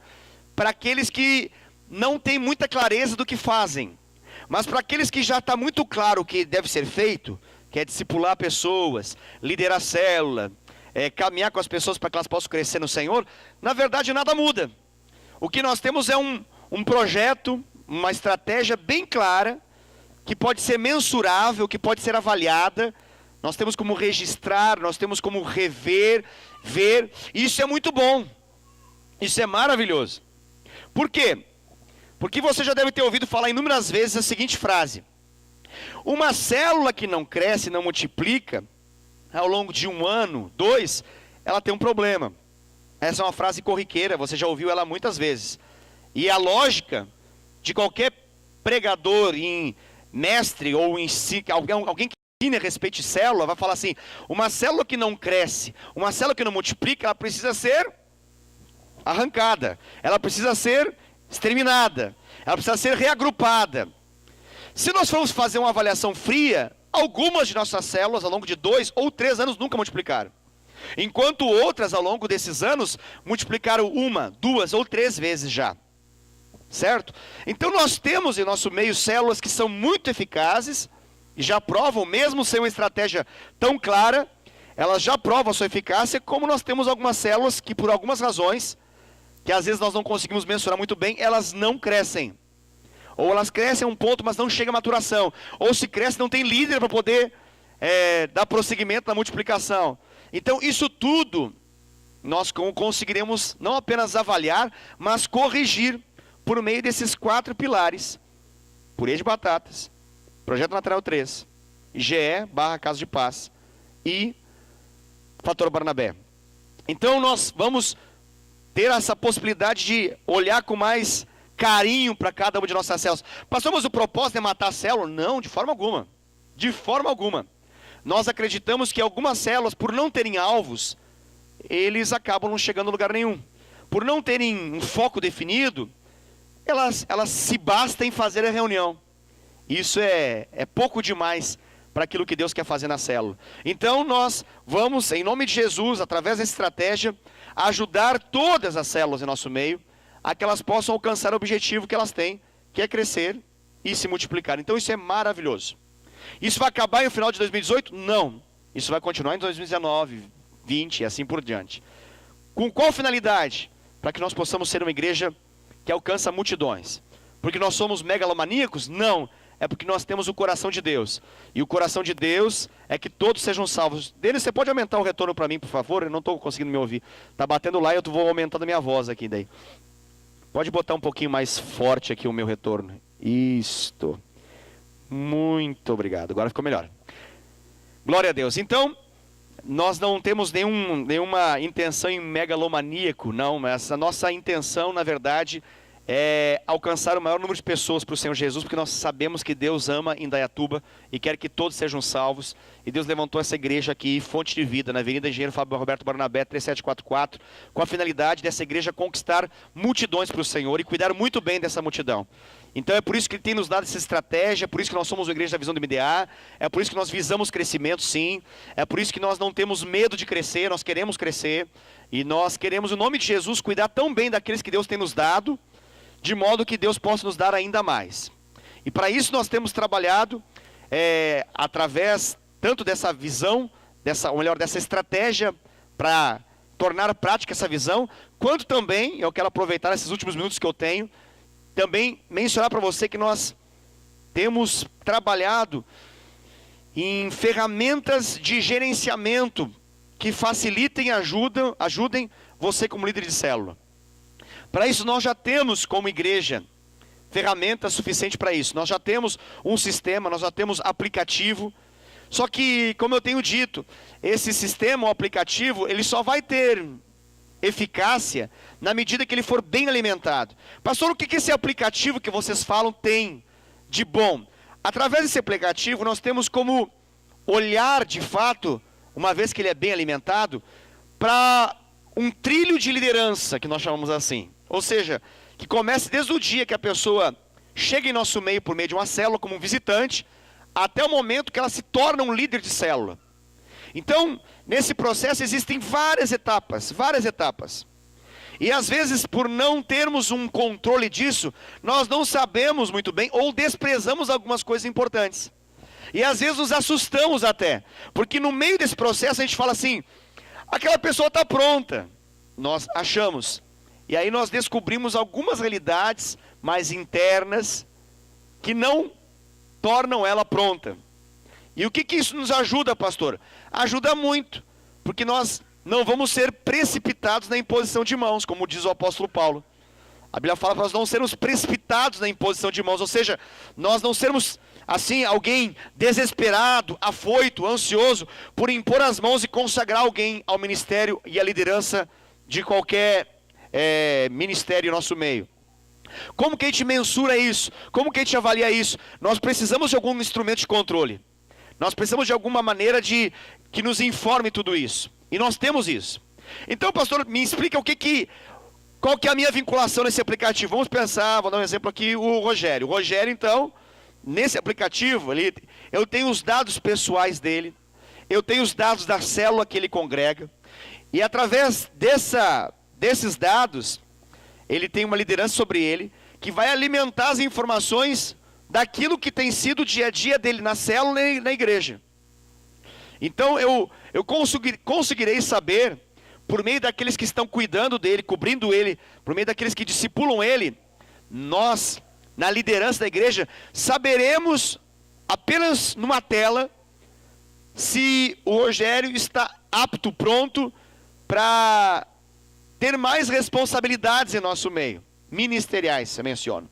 para aqueles que não têm muita clareza do que fazem. Mas para aqueles que já está muito claro o que deve ser feito, que é discipular pessoas, liderar célula, caminhar com as pessoas para que elas possam crescer no Senhor, na verdade nada muda. O que nós temos é um projeto, uma estratégia bem clara, que pode ser mensurável, que pode ser avaliada. Nós temos como registrar, nós temos como rever, ver. Isso é muito bom. Isso é maravilhoso. Por quê? Porque você já deve ter ouvido falar inúmeras vezes a seguinte frase: uma célula que não cresce, não multiplica, ao longo de 1 ano, 2, ela tem um problema. Essa é uma frase corriqueira, você já ouviu ela muitas vezes. E a lógica de qualquer pregador, mestre ou alguém que ensine a respeito de célula, vai falar assim: uma célula que não cresce, uma célula que não multiplica, ela precisa ser arrancada, ela precisa ser exterminada, ela precisa ser reagrupada. Se nós formos fazer uma avaliação fria, algumas de nossas células ao longo de 2 ou 3 anos nunca multiplicaram. Enquanto outras, ao longo desses anos, multiplicaram 1, 2 ou 3 vezes já. Certo? Então nós temos em nosso meio células que são muito eficazes, e já provam, mesmo sem uma estratégia tão clara, elas já provam a sua eficácia, como nós temos algumas células que por algumas razões, que às vezes nós não conseguimos mensurar muito bem, elas não crescem. Ou elas crescem a um ponto, mas não chega à maturação. Ou se cresce, não tem líder para poder dar prosseguimento na multiplicação. Então isso tudo, nós conseguiremos não apenas avaliar, mas corrigir por meio desses 4 pilares. Purê de batatas, Projeto Natural 3, GE/Casa de Paz e Fator Barnabé. Então nós vamos ter essa possibilidade de olhar com mais carinho para cada uma de nossas células. Pastor, mas o propósito é matar a célula? Não, de forma alguma. De forma alguma. Nós acreditamos que algumas células, por não terem alvos, eles acabam não chegando a lugar nenhum. Por não terem um foco definido, elas se bastam em fazer a reunião. Isso é pouco demais para aquilo que Deus quer fazer na célula. Então nós vamos, em nome de Jesus, através dessa estratégia, ajudar todas as células em nosso meio, a que elas possam alcançar o objetivo que elas têm, que é crescer e se multiplicar. Então isso é maravilhoso. Isso vai acabar no final de 2018? Não. Isso vai continuar em 2019, 2020 e assim por diante. Com qual finalidade? Para que nós possamos ser uma igreja que alcança multidões. Porque nós somos megalomaníacos? Não. É porque nós temos o coração de Deus. E o coração de Deus é que todos sejam salvos. Denis, você pode aumentar o retorno para mim, por favor? Eu não estou conseguindo me ouvir. Está batendo lá e eu vou aumentando a minha voz aqui daí. Pode botar um pouquinho mais forte aqui o meu retorno. Isto. Muito obrigado. Agora ficou melhor. Glória a Deus. Então, nós não temos nenhuma intenção em megalomaníaco, não. Mas a nossa intenção, na verdade, é alcançar o maior número de pessoas para o Senhor Jesus, porque nós sabemos que Deus ama Indaiatuba e quer que todos sejam salvos. E Deus levantou essa igreja aqui, Fonte de Vida, na Avenida Engenheiro Fábio Roberto Barnabé, 3744, com a finalidade dessa igreja conquistar multidões para o Senhor e cuidar muito bem dessa multidão. Então é por isso que Ele tem nos dado essa estratégia, é por isso que nós somos uma igreja da visão do MDA, é por isso que nós visamos crescimento, sim, é por isso que nós não temos medo de crescer, nós queremos crescer, e nós queremos, em nome de Jesus, cuidar tão bem daqueles que Deus tem nos dado, de modo que Deus possa nos dar ainda mais. E para isso nós temos trabalhado através tanto dessa visão, dessa estratégia para tornar prática essa visão, quanto também, eu quero aproveitar esses últimos minutos que eu tenho, também mencionar para você que nós temos trabalhado em ferramentas de gerenciamento que facilitem e ajudem você como líder de célula. Para isso nós já temos como igreja ferramenta suficiente para isso. Nós já temos um sistema, nós já temos aplicativo. Só que, como eu tenho dito, esse sistema ou aplicativo, ele só vai ter eficácia na medida que ele for bem alimentado. Pastor, o que esse aplicativo que vocês falam tem de bom? Através desse aplicativo nós temos como olhar de fato, uma vez que ele é bem alimentado, para um trilho de liderança, que nós chamamos assim. Ou seja, que comece desde o dia que a pessoa chega em nosso meio por meio de uma célula como um visitante, até o momento que ela se torna um líder de célula. Então, nesse processo existem várias etapas. E às vezes, por não termos um controle disso, nós não sabemos muito bem ou desprezamos algumas coisas importantes. E às vezes nos assustamos até, porque no meio desse processo a gente fala assim, aquela pessoa está pronta, nós achamos. E aí nós descobrimos algumas realidades mais internas que não tornam ela pronta. E o que isso nos ajuda, pastor? Ajuda muito, porque nós não vamos ser precipitados na imposição de mãos, como diz o apóstolo Paulo. A Bíblia fala para nós não sermos precipitados na imposição de mãos, ou seja, nós não sermos assim alguém desesperado, afoito, ansioso por impor as mãos e consagrar alguém ao ministério e à liderança de qualquer ministério em nosso meio. Como que a gente mensura isso? Como que a gente avalia isso? Nós precisamos de algum instrumento de controle. Nós precisamos de alguma maneira que nos informe tudo isso. E nós temos isso. Então, pastor, me explica qual que é a minha vinculação nesse aplicativo. Vamos pensar, vou dar um exemplo aqui, o Rogério. O Rogério, então, nesse aplicativo, eu tenho os dados pessoais dele, eu tenho os dados da célula que ele congrega, E através desses dados, ele tem uma liderança sobre ele, que vai alimentar as informações daquilo que tem sido o dia a dia dele na célula e na igreja. Então eu conseguirei saber, por meio daqueles que estão cuidando dele, cobrindo ele, por meio daqueles que discipulam ele, nós, na liderança da igreja, saberemos apenas numa tela se o Rogério está apto, pronto para ter mais responsabilidades em nosso meio, ministeriais, eu menciono.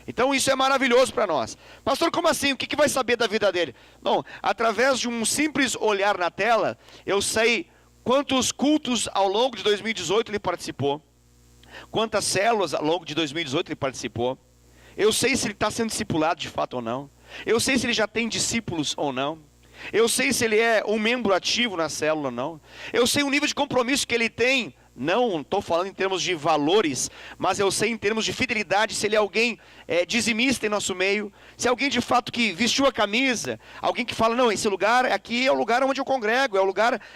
Então isso é maravilhoso para nós. Pastor, como assim? O que vai saber da vida dele? Não, através de um simples olhar na tela, eu sei quantos cultos ao longo de 2018 ele participou, quantas células ao longo de 2018 ele participou, eu sei se ele está sendo discipulado de fato ou não, eu sei se ele já tem discípulos ou não, eu sei se ele é um membro ativo na célula ou não, eu sei o nível de compromisso que ele tem. Não estou falando em termos de valores, mas eu sei em termos de fidelidade, se ele é alguém dizimista em nosso meio, se é alguém de fato que vestiu a camisa, alguém que fala, não, esse lugar aqui é o lugar onde eu congrego,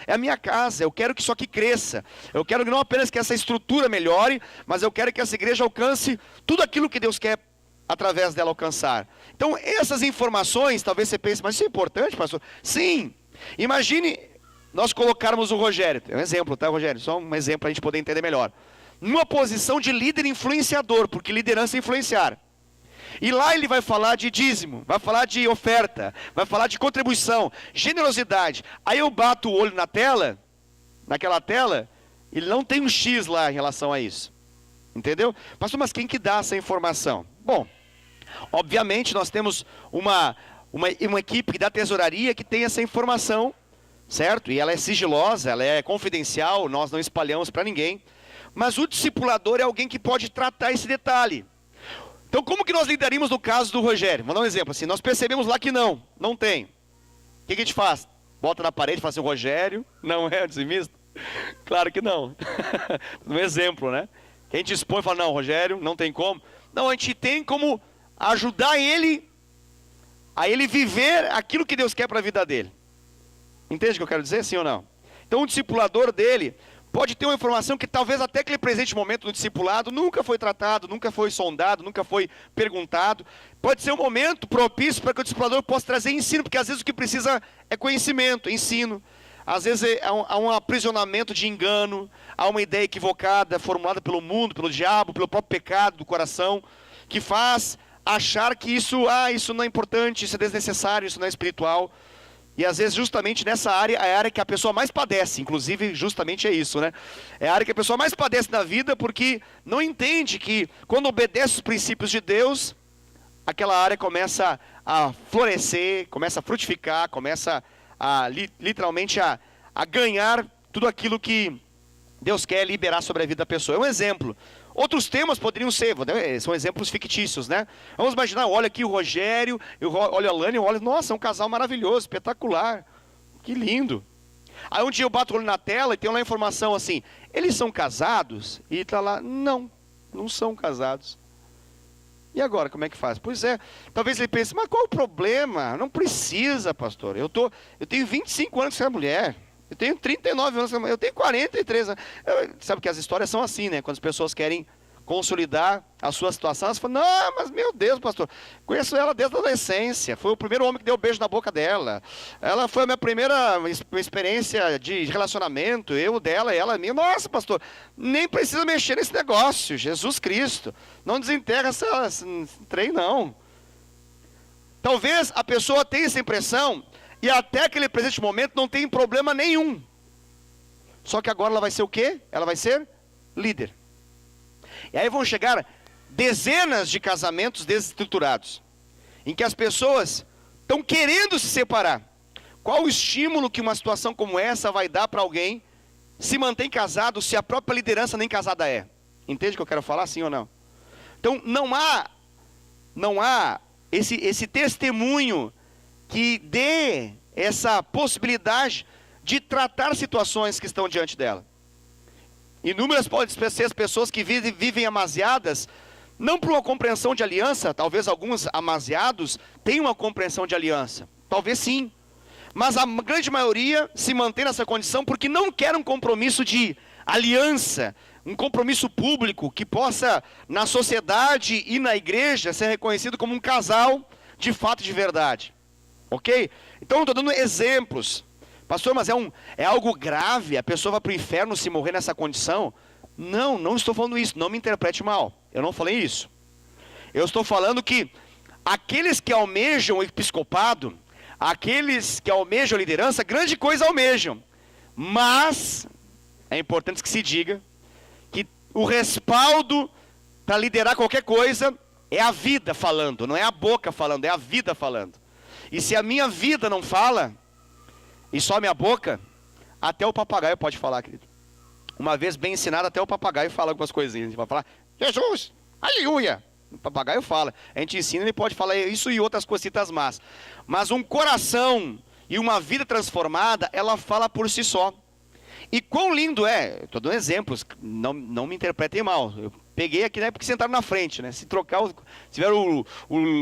é a minha casa, eu quero que isso aqui cresça, eu quero não apenas que essa estrutura melhore, mas eu quero que essa igreja alcance tudo aquilo que Deus quer através dela alcançar. Então essas informações, talvez você pense, mas isso é importante, pastor? Sim, imagine nós colocarmos o Rogério, é um exemplo, tá, Rogério? Só um exemplo para a gente poder entender melhor. Numa posição de líder influenciador, porque liderança é influenciar. E lá ele vai falar de dízimo, vai falar de oferta, vai falar de contribuição, generosidade. Aí eu bato o olho na tela, naquela tela, ele não tem um X lá em relação a isso. Entendeu? Pastor, mas quem que dá essa informação? Bom, obviamente nós temos uma equipe da tesouraria que tem essa informação, certo? E ela é sigilosa, ela é confidencial, nós não espalhamos para ninguém. Mas o discipulador é alguém que pode tratar esse detalhe. Então como que nós lidaríamos no caso do Rogério? Vou dar um exemplo assim, nós percebemos lá que não tem. O que a gente faz? Bota na parede e fala assim, o Rogério não é dizimista? Claro que não. Um exemplo, né? Que a gente expõe e fala, não, Rogério, não tem como. Não, a gente tem como ajudar ele a ele viver aquilo que Deus quer para a vida dele. Entende o que eu quero dizer, sim ou não? Então o discipulador dele pode ter uma informação que talvez até aquele presente momento do discipulado nunca foi tratado, nunca foi sondado, nunca foi perguntado. Pode ser um momento propício para que o discipulador possa trazer ensino, porque às vezes o que precisa é conhecimento, ensino. Às vezes há um aprisionamento de engano, há uma ideia equivocada formulada pelo mundo, pelo diabo, pelo próprio pecado do coração, que faz achar que isso não é importante, isso é desnecessário, isso não é espiritual. E às vezes justamente nessa área é a área que a pessoa mais padece, inclusive justamente é isso, né? É a área que a pessoa mais padece na vida porque não entende que quando obedece os princípios de Deus, aquela área começa a florescer, começa a frutificar, começa a literalmente a ganhar tudo aquilo que Deus quer liberar sobre a vida da pessoa. É um exemplo. Outros temas poderiam ser, são exemplos fictícios, né? Vamos imaginar, olha aqui o Rogério, olha a Lani, olha, nossa, é um casal maravilhoso, espetacular, que lindo. Aí um dia eu bato o olho na tela e tem lá a informação assim, eles são casados? E está lá, não são casados. E agora, como é que faz? Pois é, talvez ele pense, mas qual o problema? Não precisa, pastor, eu tenho 25 anos com essa mulher. Eu tenho 39 anos, eu tenho 43 anos. Sabe que as histórias são assim, né? Quando as pessoas querem consolidar a sua situação, elas falam, não, mas meu Deus, pastor, conheço ela desde a adolescência, foi o primeiro homem que deu beijo na boca dela, ela foi a minha primeira experiência de relacionamento, eu dela, ela minha. Nossa, pastor, nem precisa mexer nesse negócio, Jesus Cristo, não desenterra esse trem, não. Talvez a pessoa tenha essa impressão, e até aquele presente momento não tem problema nenhum. Só que agora ela vai ser o quê? Ela vai ser líder. E aí vão chegar dezenas de casamentos desestruturados, em que as pessoas estão querendo se separar. Qual o estímulo que uma situação como essa vai dar para alguém se mantém casado, se a própria liderança nem casada é? Entende o que eu quero falar, sim ou não? Então não há esse testemunho que dê essa possibilidade de tratar situações que estão diante dela. Inúmeras podem ser as pessoas que vivem amaziadas, não por uma compreensão de aliança, talvez alguns amaziados tenham uma compreensão de aliança, talvez sim, Mas a grande maioria se mantém nessa condição porque não quer um compromisso de aliança, um compromisso público que possa, na sociedade e na igreja, ser reconhecido como um casal de fato e de verdade. Ok? Então eu estou dando exemplos. Pastor, mas é algo grave? A pessoa vai para o inferno se morrer nessa condição? Não, não estou falando isso. Não me interprete mal. Eu não falei isso. Eu estou falando que aqueles que almejam o episcopado, aqueles que almejam a liderança, grande coisa almejam. Mas é importante que se diga que o respaldo para liderar qualquer coisa é a vida falando, não é a boca falando, é a vida falando. E se a minha vida não fala, e só a minha boca, até o papagaio pode falar, querido. Uma vez bem ensinado, até o papagaio fala algumas coisinhas. A gente vai falar, Jesus, aleluia. O papagaio fala. A gente ensina, ele pode falar isso e outras cositas más. Mas um coração e uma vida transformada, ela fala por si só. E quão lindo é, estou dando exemplos, não me interpretem mal. Eu peguei aqui, né, porque sentaram na frente, né? Se trocar, se tiver o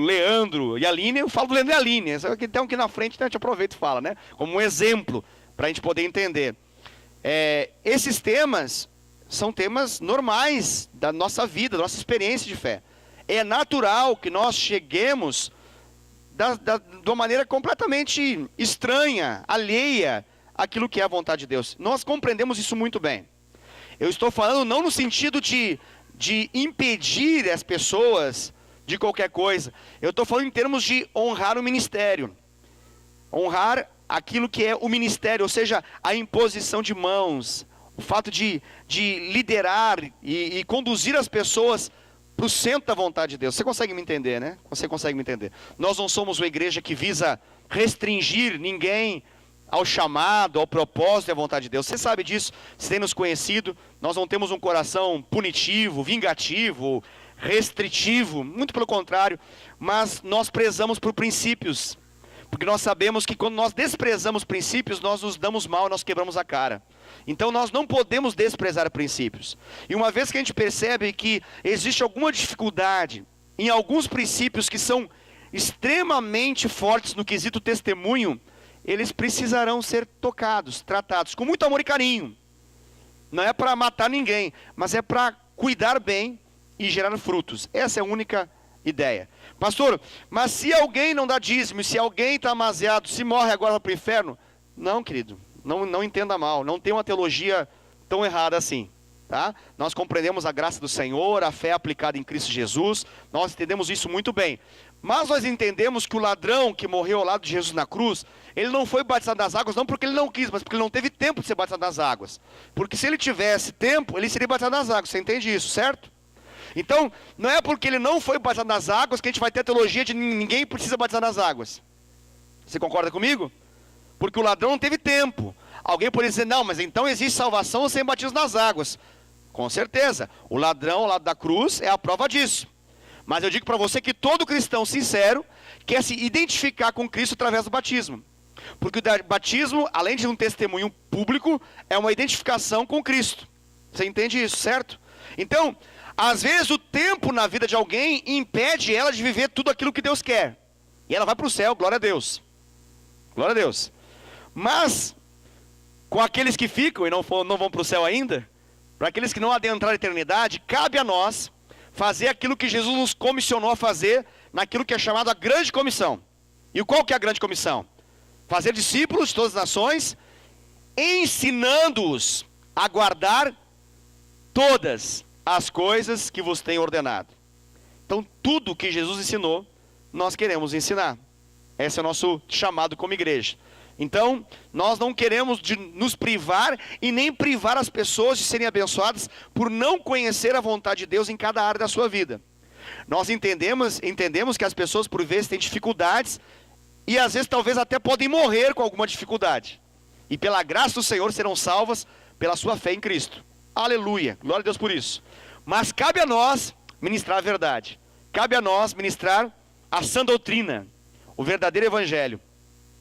Leandro e a Aline, eu falo do Leandro e a Aline. Só que tem um aqui na frente, então a gente aproveita e fala, né? Como um exemplo, para a gente poder entender. Esses temas são temas normais da nossa vida, da nossa experiência de fé. É natural que nós cheguemos de uma maneira completamente estranha, alheia àquilo que é a vontade de Deus. Nós compreendemos isso muito bem. Eu estou falando não no sentido de impedir as pessoas de qualquer coisa. Eu estou falando em termos de honrar o ministério. Honrar aquilo que é o ministério, ou seja, a imposição de mãos, o fato de liderar e conduzir as pessoas para o centro da vontade de Deus. Você consegue me entender, né? Você consegue me entender. Nós não somos uma igreja que visa restringir ninguém ao chamado, ao propósito e à vontade de Deus. Você sabe disso, você tem nos conhecido. Nós não temos um coração punitivo, vingativo, restritivo, muito pelo contrário, mas nós prezamos por princípios, porque nós sabemos que quando nós desprezamos princípios, nós nos damos mal, nós quebramos a cara. Então nós não podemos desprezar princípios. E uma vez que a gente percebe que existe alguma dificuldade em alguns princípios que são extremamente fortes no quesito testemunho, eles precisarão ser tocados, tratados com muito amor e carinho. Não é para matar ninguém, mas é para cuidar bem e gerar frutos. Essa é a única ideia. Pastor, mas se alguém não dá dízimo, se alguém está amaziado, se morre agora para o inferno? Não, querido, não entenda mal, não tem uma teologia tão errada assim. Tá? Nós compreendemos a graça do Senhor, a fé aplicada em Cristo Jesus, nós entendemos isso muito bem. Mas nós entendemos que o ladrão que morreu ao lado de Jesus na cruz, ele não foi batizado nas águas, não porque ele não quis, mas porque ele não teve tempo de ser batizado nas águas. Porque se ele tivesse tempo, ele seria batizado nas águas, você entende isso, certo? Então, não é porque ele não foi batizado nas águas que a gente vai ter a teologia de ninguém precisa batizar nas águas. Você concorda comigo? Porque o ladrão não teve tempo. Alguém pode dizer, não, mas então existe salvação sem batismo nas águas. Com certeza, o ladrão ao lado da cruz é a prova disso. Mas eu digo para você que todo cristão sincero quer se identificar com Cristo através do batismo. Porque o batismo, além de um testemunho público, é uma identificação com Cristo. Você entende isso, certo? Então, às vezes o tempo na vida de alguém impede ela de viver tudo aquilo que Deus quer. E ela vai para o céu, glória a Deus. Glória a Deus. Mas, com aqueles que ficam e não vão para o céu ainda, para aqueles que não adentraram a eternidade, cabe a nós fazer aquilo que Jesus nos comissionou a fazer, naquilo que é chamado a grande comissão. E qual que é a grande comissão? Fazer discípulos de todas as nações, ensinando-os a guardar todas as coisas que vos tenho ordenado. Então, tudo que Jesus ensinou, nós queremos ensinar. Esse é o nosso chamado como igreja. Então, nós não queremos nos privar e nem privar as pessoas de serem abençoadas por não conhecer a vontade de Deus em cada área da sua vida. Nós entendemos que as pessoas por vezes têm dificuldades e às vezes talvez até podem morrer com alguma dificuldade. E pela graça do Senhor serão salvas pela sua fé em Cristo. Aleluia, glória a Deus por isso. Mas cabe a nós ministrar a verdade. Cabe a nós ministrar a sã doutrina, o verdadeiro evangelho.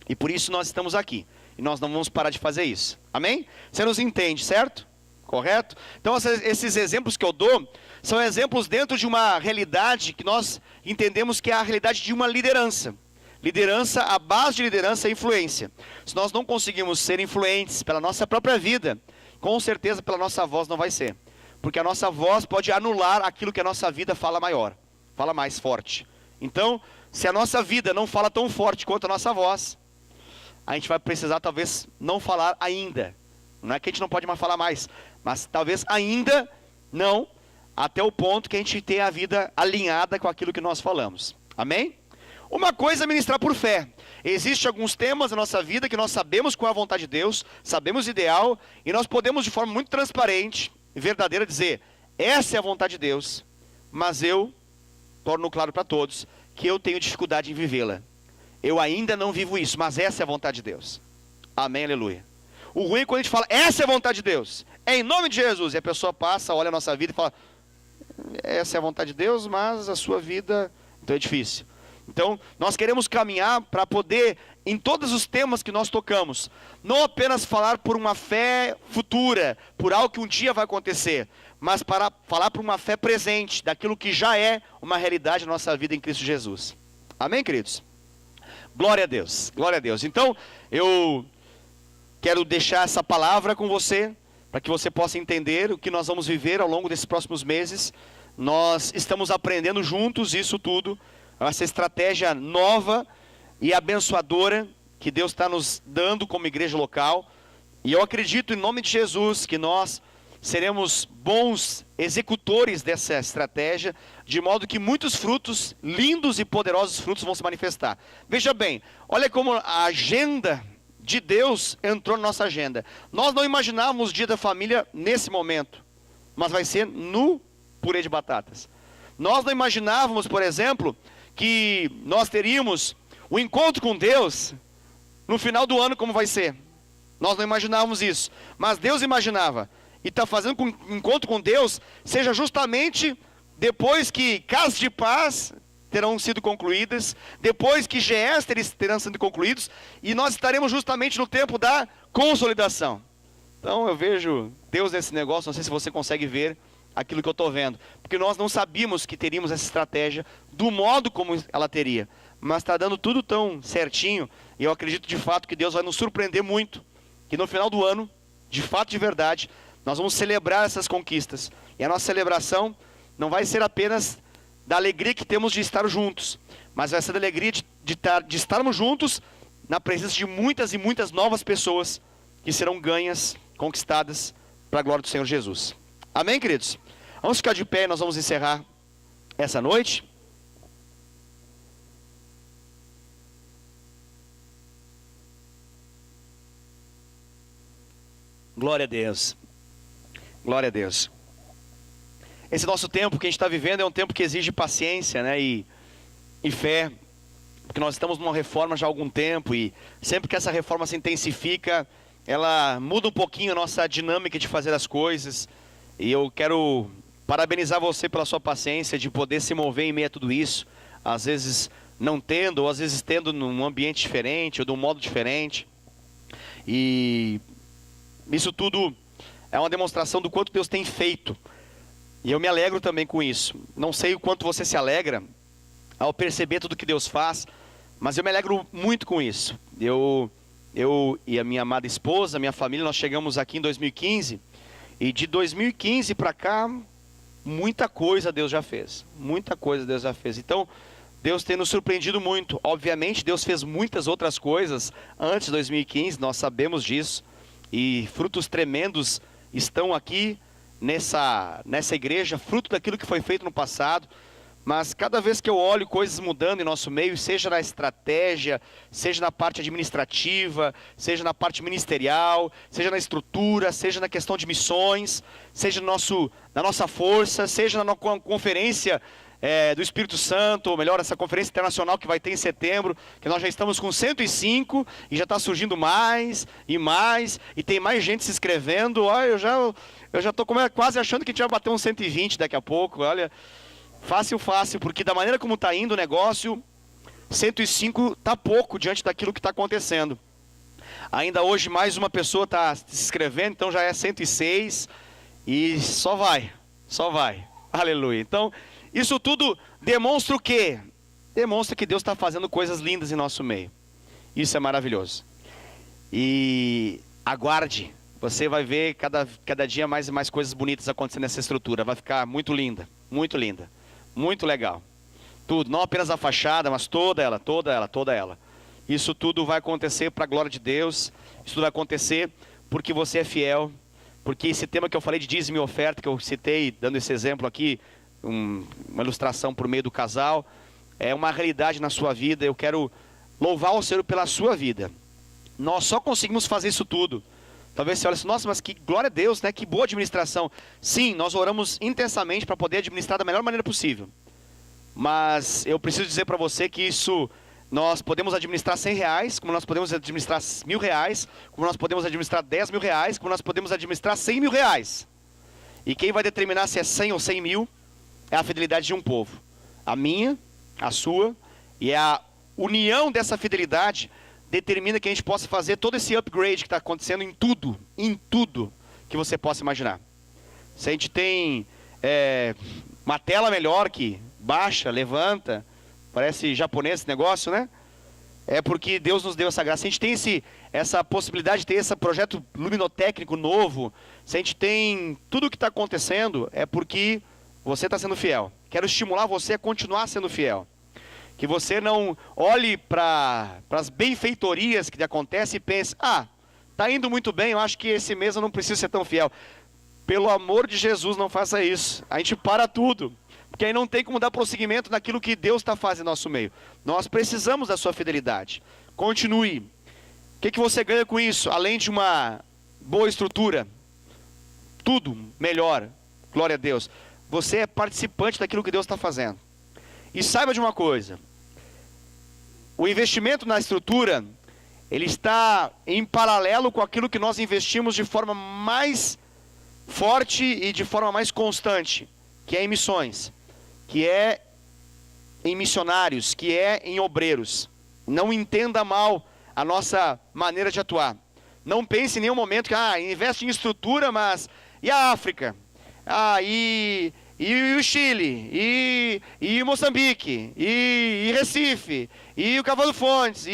E por isso nós estamos aqui. E nós não vamos parar de fazer isso. Amém? Você nos entende, certo? Correto? Então esses exemplos que eu dou são exemplos dentro de uma realidade que nós entendemos que é a realidade de uma liderança. Liderança, a base de liderança é influência. Se nós não conseguimos ser influentes pela nossa própria vida, com certeza pela nossa voz não vai ser. Porque a nossa voz pode anular aquilo que a nossa vida fala maior, fala mais forte. Então, se a nossa vida não fala tão forte quanto a nossa voz, a gente vai precisar talvez não falar ainda. Não é que a gente não pode mais falar mais, mas talvez ainda não, até o ponto que a gente tenha a vida alinhada com aquilo que nós falamos. Amém? Uma coisa é ministrar por fé. Existem alguns temas na nossa vida que nós sabemos qual é a vontade de Deus, sabemos o ideal, e nós podemos de forma muito transparente e verdadeira dizer, essa é a vontade de Deus, mas eu torno claro para todos que eu tenho dificuldade em vivê-la. Eu ainda não vivo isso, mas essa é a vontade de Deus. Amém, aleluia. O ruim é quando a gente fala, essa é a vontade de Deus, é em nome de Jesus, e a pessoa passa, olha a nossa vida e fala, essa é a vontade de Deus, mas a sua vida, então é difícil. Então, nós queremos caminhar para poder, em todos os temas que nós tocamos, não apenas falar por uma fé futura, por algo que um dia vai acontecer, mas para falar por uma fé presente, daquilo que já é uma realidade na nossa vida em Cristo Jesus. Amém, queridos? Glória a Deus, glória a Deus. Então, eu quero deixar essa palavra com você, para que você possa entender o que nós vamos viver ao longo desses próximos meses. Nós estamos aprendendo juntos isso tudo, essa estratégia nova e abençoadora que Deus está nos dando como igreja local. E eu acredito em nome de Jesus que nós seremos bons executores dessa estratégia, de modo que muitos frutos, lindos e poderosos frutos vão se manifestar. Veja bem, olha como a agenda de Deus entrou na nossa agenda. Nós não imaginávamos o dia da família nesse momento, mas vai ser no purê de batatas. Nós não imaginávamos, por exemplo, que nós teríamos o encontro com Deus no final do ano, como vai ser. Nós não imaginávamos isso, mas Deus imaginava. E está fazendo com que o encontro com Deus seja justamente depois que casas de paz terão sido concluídas, depois que GEs terão sido concluídos, e nós estaremos justamente no tempo da consolidação. Então eu vejo Deus nesse negócio, não sei se você consegue ver aquilo que eu estou vendo, porque nós não sabíamos que teríamos essa estratégia do modo como ela teria, mas está dando tudo tão certinho, e eu acredito de fato que Deus vai nos surpreender muito, que no final do ano, de fato de verdade, nós vamos celebrar essas conquistas, e a nossa celebração não vai ser apenas da alegria que temos de estar juntos, mas vai ser da alegria de estarmos juntos na presença de muitas e muitas novas pessoas que serão ganhas, conquistadas para a glória do Senhor Jesus. Amém, queridos? Vamos ficar de pé e nós vamos encerrar essa noite. Glória a Deus. Glória a Deus. Esse nosso tempo que a gente está vivendo é um tempo que exige paciência, né? E fé. Porque nós estamos numa reforma já há algum tempo e sempre que essa reforma se intensifica, ela muda um pouquinho a nossa dinâmica de fazer as coisas. E eu quero parabenizar você pela sua paciência de poder se mover em meio a tudo isso. Às vezes não tendo, ou às vezes tendo num ambiente diferente, ou de um modo diferente. E isso tudo é uma demonstração do quanto Deus tem feito. E eu me alegro também com isso. Não sei o quanto você se alegra ao perceber tudo que Deus faz, mas eu me alegro muito com isso. Eu e a minha amada esposa, minha família, nós chegamos aqui em 2015, e de 2015 para cá, muita coisa Deus já fez. Muita coisa Deus já fez. Então, Deus tem nos surpreendido muito. Obviamente, Deus fez muitas outras coisas antes de 2015, nós sabemos disso. E frutos tremendos estão aqui nessa igreja, fruto daquilo que foi feito no passado. Mas cada vez que eu olho coisas mudando em nosso meio, seja na estratégia, seja na parte administrativa, seja na parte ministerial, seja na estrutura, seja na questão de missões, seja na nossa força, seja na conferência do Espírito Santo, ou melhor, essa conferência internacional que vai ter em setembro, que nós já estamos com 105 e já está surgindo mais, e tem mais gente se inscrevendo. Eu já estou quase achando que a gente vai bater uns 120 daqui a pouco, olha. Fácil, porque da maneira como está indo o negócio, 105 está pouco diante daquilo que está acontecendo. Ainda hoje mais uma pessoa está se inscrevendo, então já é 106 e só vai. Aleluia. Então, isso tudo demonstra o quê? demonstra que Deus está fazendo coisas lindas em nosso meio. Isso é maravilhoso. E aguarde, você vai ver cada dia mais e mais coisas bonitas acontecendo nessa estrutura. Vai ficar muito linda, muito legal. Tudo, não apenas a fachada, mas toda ela. Isso tudo vai acontecer para a glória de Deus. Isso tudo vai acontecer porque você é fiel. Porque esse tema que eu falei de dízimo e oferta, que eu citei, dando esse exemplo aqui, uma ilustração por meio do casal, é uma realidade na sua vida. Eu quero louvar o Senhor pela sua vida. Nós só conseguimos fazer isso tudo. Talvez você olhe assim, nossa, mas que glória a Deus, né? Que boa administração. Sim, nós oramos intensamente para poder administrar da melhor maneira possível. Mas eu preciso dizer para você que isso, nós podemos administrar R$100, como nós podemos administrar R$1.000, como nós podemos administrar R$10.000, como nós podemos administrar R$100.000. E quem vai determinar se é 100 ou 100 mil é a fidelidade de um povo. A minha, a sua, e a união dessa fidelidade determina que a gente possa fazer todo esse upgrade que está acontecendo em tudo que você possa imaginar. Se a gente tem uma tela melhor que baixa, levanta, parece japonês esse negócio, né? É porque Deus nos deu essa graça. Se a gente tem essa possibilidade de ter esse projeto luminotécnico novo, se a gente tem tudo o que está acontecendo, é porque você está sendo fiel. Quero estimular você a continuar sendo fiel. Que você não olhe para as benfeitorias que acontecem e pense, está indo muito bem, eu acho que esse mês eu não preciso ser tão fiel. Pelo amor de Jesus, não faça isso. A gente para tudo. Porque aí não tem como dar prosseguimento naquilo que Deus está fazendo em nosso meio. Nós precisamos da sua fidelidade. Continue. O que você ganha com isso? Além de uma boa estrutura. Tudo melhor. Glória a Deus. Você é participante daquilo que Deus está fazendo. E saiba de uma coisa. O investimento na estrutura, ele está em paralelo com aquilo que nós investimos de forma mais forte e de forma mais constante, que é em missões, que é em missionários, que é em obreiros. Não entenda mal a nossa maneira de atuar. Não pense em nenhum momento que, investe em estrutura, mas e a África? E o Chile, e Moçambique, e Recife, e o Cavalo Fontes,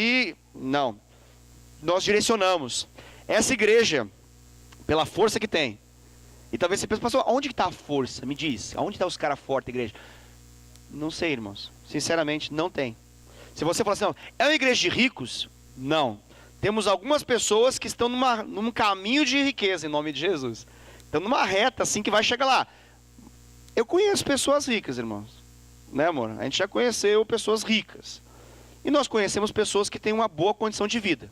Não. Nós direcionamos. Essa igreja, pela força que tem, e talvez você pense, pastor, onde está a força? Me diz, onde está os caras fortes da igreja? Não sei, irmãos. Sinceramente, não tem. Se você falar assim, é uma igreja de ricos? Não. Temos algumas pessoas que estão num caminho de riqueza, em nome de Jesus. Estão numa reta assim que vai chegar lá. Eu conheço pessoas ricas, irmãos. Né, amor? A gente já conheceu pessoas ricas. E nós conhecemos pessoas que têm uma boa condição de vida.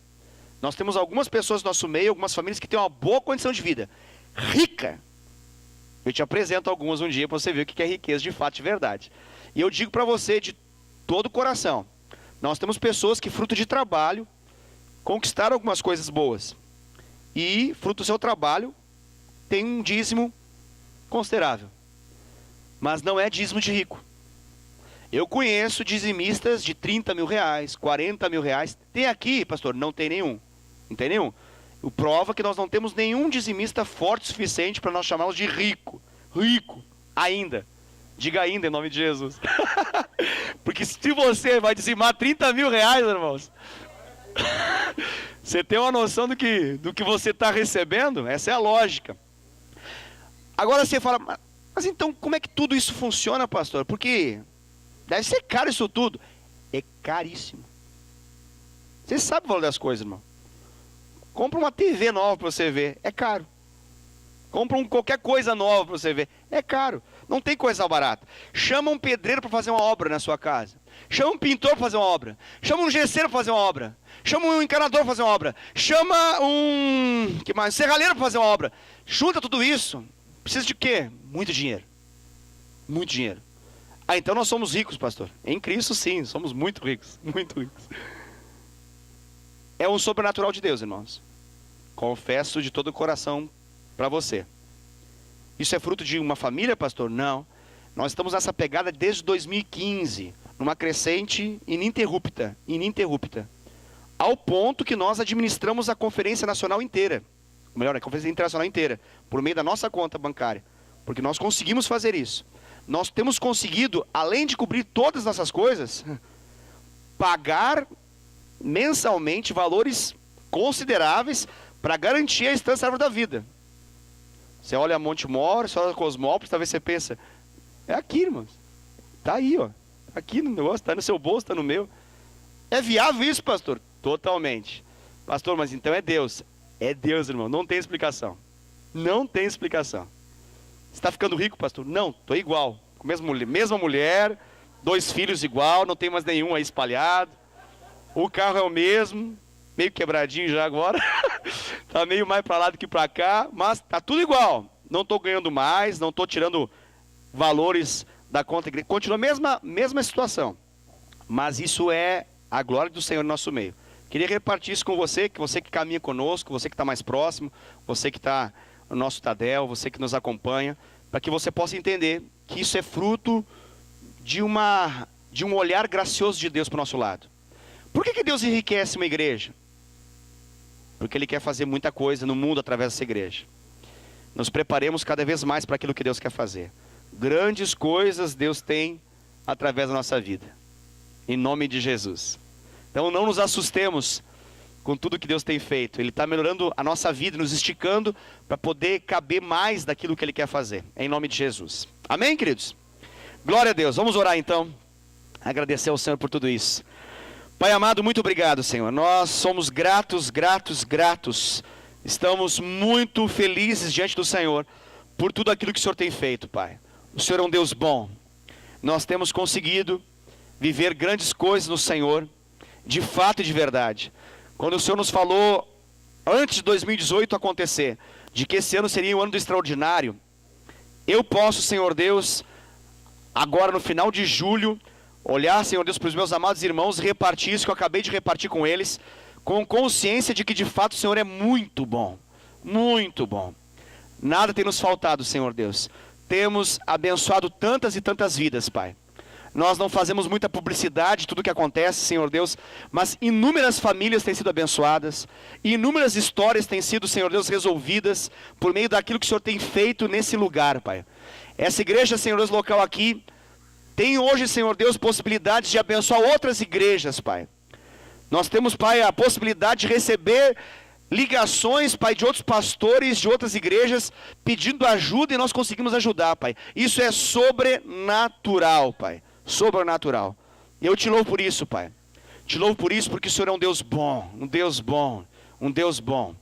Nós temos algumas pessoas no nosso meio, algumas famílias que têm uma boa condição de vida. Rica. Eu te apresento algumas um dia para você ver o que é riqueza de fato, de verdade. E eu digo para você de todo o coração. Nós temos pessoas que, fruto de trabalho, conquistaram algumas coisas boas. E, fruto do seu trabalho, tem um dízimo considerável. Mas não é dízimo de rico. Eu conheço dizimistas de R$30.000, R$40.000. Tem aqui, pastor? Não tem nenhum. Não tem nenhum. O prova que nós não temos nenhum dizimista forte o suficiente para nós chamá-los de rico. Rico. Ainda. Diga ainda em nome de Jesus. Porque se você vai dizimar R$30.000, irmãos, você tem uma noção do que você está recebendo? Essa é a lógica. Agora você fala, mas então como é que tudo isso funciona, pastor? Porque deve ser caro isso tudo. É caríssimo. Você sabe o valor das coisas, irmão. Compra uma TV nova para você ver. É caro. Compra qualquer coisa nova para você ver. É caro. Não tem coisa barata. Chama um pedreiro para fazer uma obra na sua casa. Chama um pintor para fazer uma obra. Chama um gesseiro para fazer uma obra. Chama um encanador para fazer uma obra. Chama um serralheiro para fazer uma obra. Junta tudo isso. Precisa de quê? Muito dinheiro. Muito dinheiro. Então nós somos ricos, pastor. Em Cristo, sim. Somos muito ricos. Muito ricos. É um sobrenatural de Deus, irmãos. Confesso de todo o coração para você. Isso é fruto de uma família, pastor? Não. Nós estamos nessa pegada desde 2015, numa crescente ininterrupta, ao ponto que nós administramos a Conferência Nacional inteira, ou melhor, a Conferência Internacional inteira, por meio da nossa conta bancária, porque nós conseguimos fazer isso. Nós temos conseguido, além de cobrir todas as nossas coisas, pagar mensalmente valores consideráveis para garantir a estância da árvore da vida. Você olha Monte Mor, você olha Cosmópolis, talvez você pensa, é aqui, irmãos. Está aí, ó. Aqui no negócio, está no seu bolso, está no meu. É viável isso, pastor? Totalmente. Pastor, mas então é Deus. É Deus, irmão, não tem explicação. Não tem explicação. Você está ficando rico, pastor? Não, estou igual. Com a mesma mulher, 2 filhos igual, não tem mais nenhum aí espalhado. O carro é o mesmo, meio quebradinho já agora. Está meio mais para lá do que para cá, mas está tudo igual. Não estou ganhando mais, não estou tirando valores da conta. Continua a mesma situação. Mas isso é a glória do Senhor no nosso meio. Queria repartir isso com você que caminha conosco, você que está mais próximo, você que está no nosso Tadel, você que nos acompanha, para que você possa entender que isso é fruto de um olhar gracioso de Deus para o nosso lado. Por que Deus enriquece uma igreja? Porque Ele quer fazer muita coisa no mundo através dessa igreja. Nos preparemos cada vez mais para aquilo que Deus quer fazer. Grandes coisas Deus tem através da nossa vida. Em nome de Jesus. Então não nos assustemos com tudo que Deus tem feito. Ele está melhorando a nossa vida, nos esticando para poder caber mais daquilo que Ele quer fazer. Em nome de Jesus. Amém, queridos? Glória a Deus. Vamos orar então. Agradecer ao Senhor por tudo isso. Pai amado, muito obrigado, Senhor. Nós somos gratos. Estamos muito felizes diante do Senhor por tudo aquilo que o Senhor tem feito, Pai. O Senhor é um Deus bom. Nós temos conseguido viver grandes coisas no Senhor, de fato e de verdade. Quando o Senhor nos falou, antes de 2018 acontecer, de que esse ano seria um ano do extraordinário, eu posso, Senhor Deus, agora no final de julho, olhar, Senhor Deus, para os meus amados irmãos e repartir isso que eu acabei de repartir com eles, com consciência de que de fato o Senhor é muito bom. Muito bom. Nada tem nos faltado, Senhor Deus. Temos abençoado tantas e tantas vidas, Pai. Nós não fazemos muita publicidade de tudo que acontece, Senhor Deus, mas inúmeras famílias têm sido abençoadas, inúmeras histórias têm sido, Senhor Deus, resolvidas por meio daquilo que o Senhor tem feito nesse lugar, Pai. Essa igreja, Senhor Deus, local aqui, tem hoje, Senhor Deus, possibilidades de abençoar outras igrejas, Pai. Nós temos, Pai, a possibilidade de receber ligações, Pai, de outros pastores, de outras igrejas, pedindo ajuda e nós conseguimos ajudar, Pai. Isso é sobrenatural, Pai. Sobrenatural. E eu te louvo por isso, Pai. Te louvo por isso porque o Senhor é um Deus bom, um Deus bom, um Deus bom.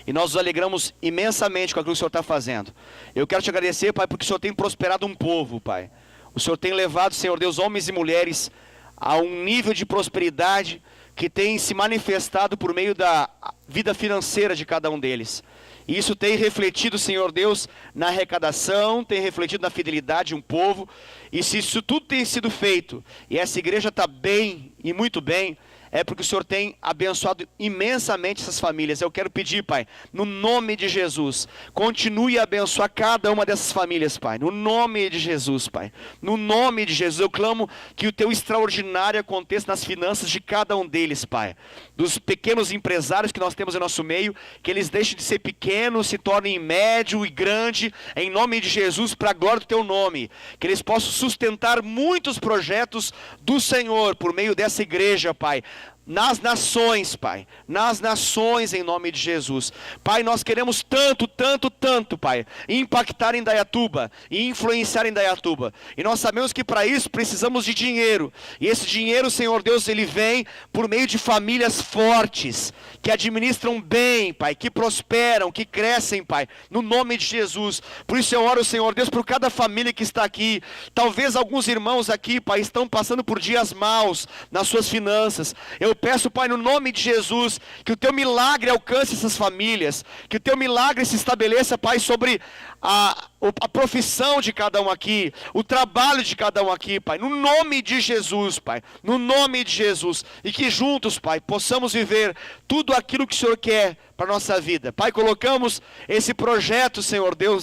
E nós nos alegramos imensamente com aquilo que o Senhor está fazendo. Eu quero te agradecer, Pai, porque o Senhor tem prosperado um povo, Pai. O Senhor tem levado, Senhor Deus, homens e mulheres a um nível de prosperidade que tem se manifestado por meio da vida financeira de cada um deles. E isso tem refletido, Senhor Deus, na arrecadação, tem refletido na fidelidade de um povo. E se isso tudo tem sido feito, e essa igreja está bem, e muito bem, é porque o Senhor tem abençoado imensamente essas famílias. Eu quero pedir, Pai, no nome de Jesus, continue a abençoar cada uma dessas famílias, Pai. No nome de Jesus, Pai. No nome de Jesus, eu clamo que o Teu extraordinário aconteça nas finanças de cada um deles, Pai. Dos pequenos empresários que nós temos em nosso meio, que eles deixem de ser pequenos, se tornem médio e grande, em nome de Jesus, para a glória do Teu nome. Que eles possam sustentar muitos projetos do Senhor, por meio dessa igreja, Pai. Nas nações, Pai, nas nações em nome de Jesus. Pai, nós queremos tanto, Pai, impactar em Indaiatuba e influenciar em Indaiatuba. E nós sabemos que para isso precisamos de dinheiro. E esse dinheiro, Senhor Deus, ele vem por meio de famílias fortes, que administram bem, Pai, que prosperam, que crescem, Pai, no nome de Jesus. Por isso eu oro, Senhor Deus, por cada família que está aqui. Talvez alguns irmãos aqui, Pai, estão passando por dias maus nas suas finanças. Eu peço, Pai, no nome de Jesus, que o Teu milagre alcance essas famílias, que o Teu milagre se estabeleça, Pai, sobre a profissão de cada um aqui, o trabalho de cada um aqui, Pai, no nome de Jesus, Pai, no nome de Jesus, e que juntos, Pai, possamos viver tudo aquilo que o Senhor quer para a nossa vida. Pai, colocamos esse projeto, Senhor Deus,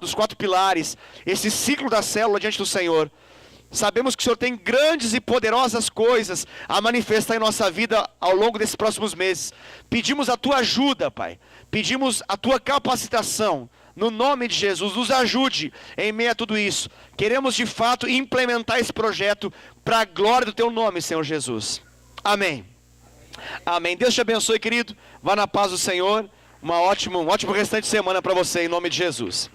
dos 4 pilares, esse ciclo da célula diante do Senhor. Sabemos que o Senhor tem grandes e poderosas coisas a manifestar em nossa vida ao longo desses próximos meses. Pedimos a Tua ajuda, Pai. Pedimos a Tua capacitação no nome de Jesus, nos ajude em meio a tudo isso. Queremos de fato implementar esse projeto para a glória do teu nome, Senhor Jesus. Amém. Amém. Deus te abençoe, querido. Vá na paz do Senhor. Um ótimo restante de semana para você, em nome de Jesus.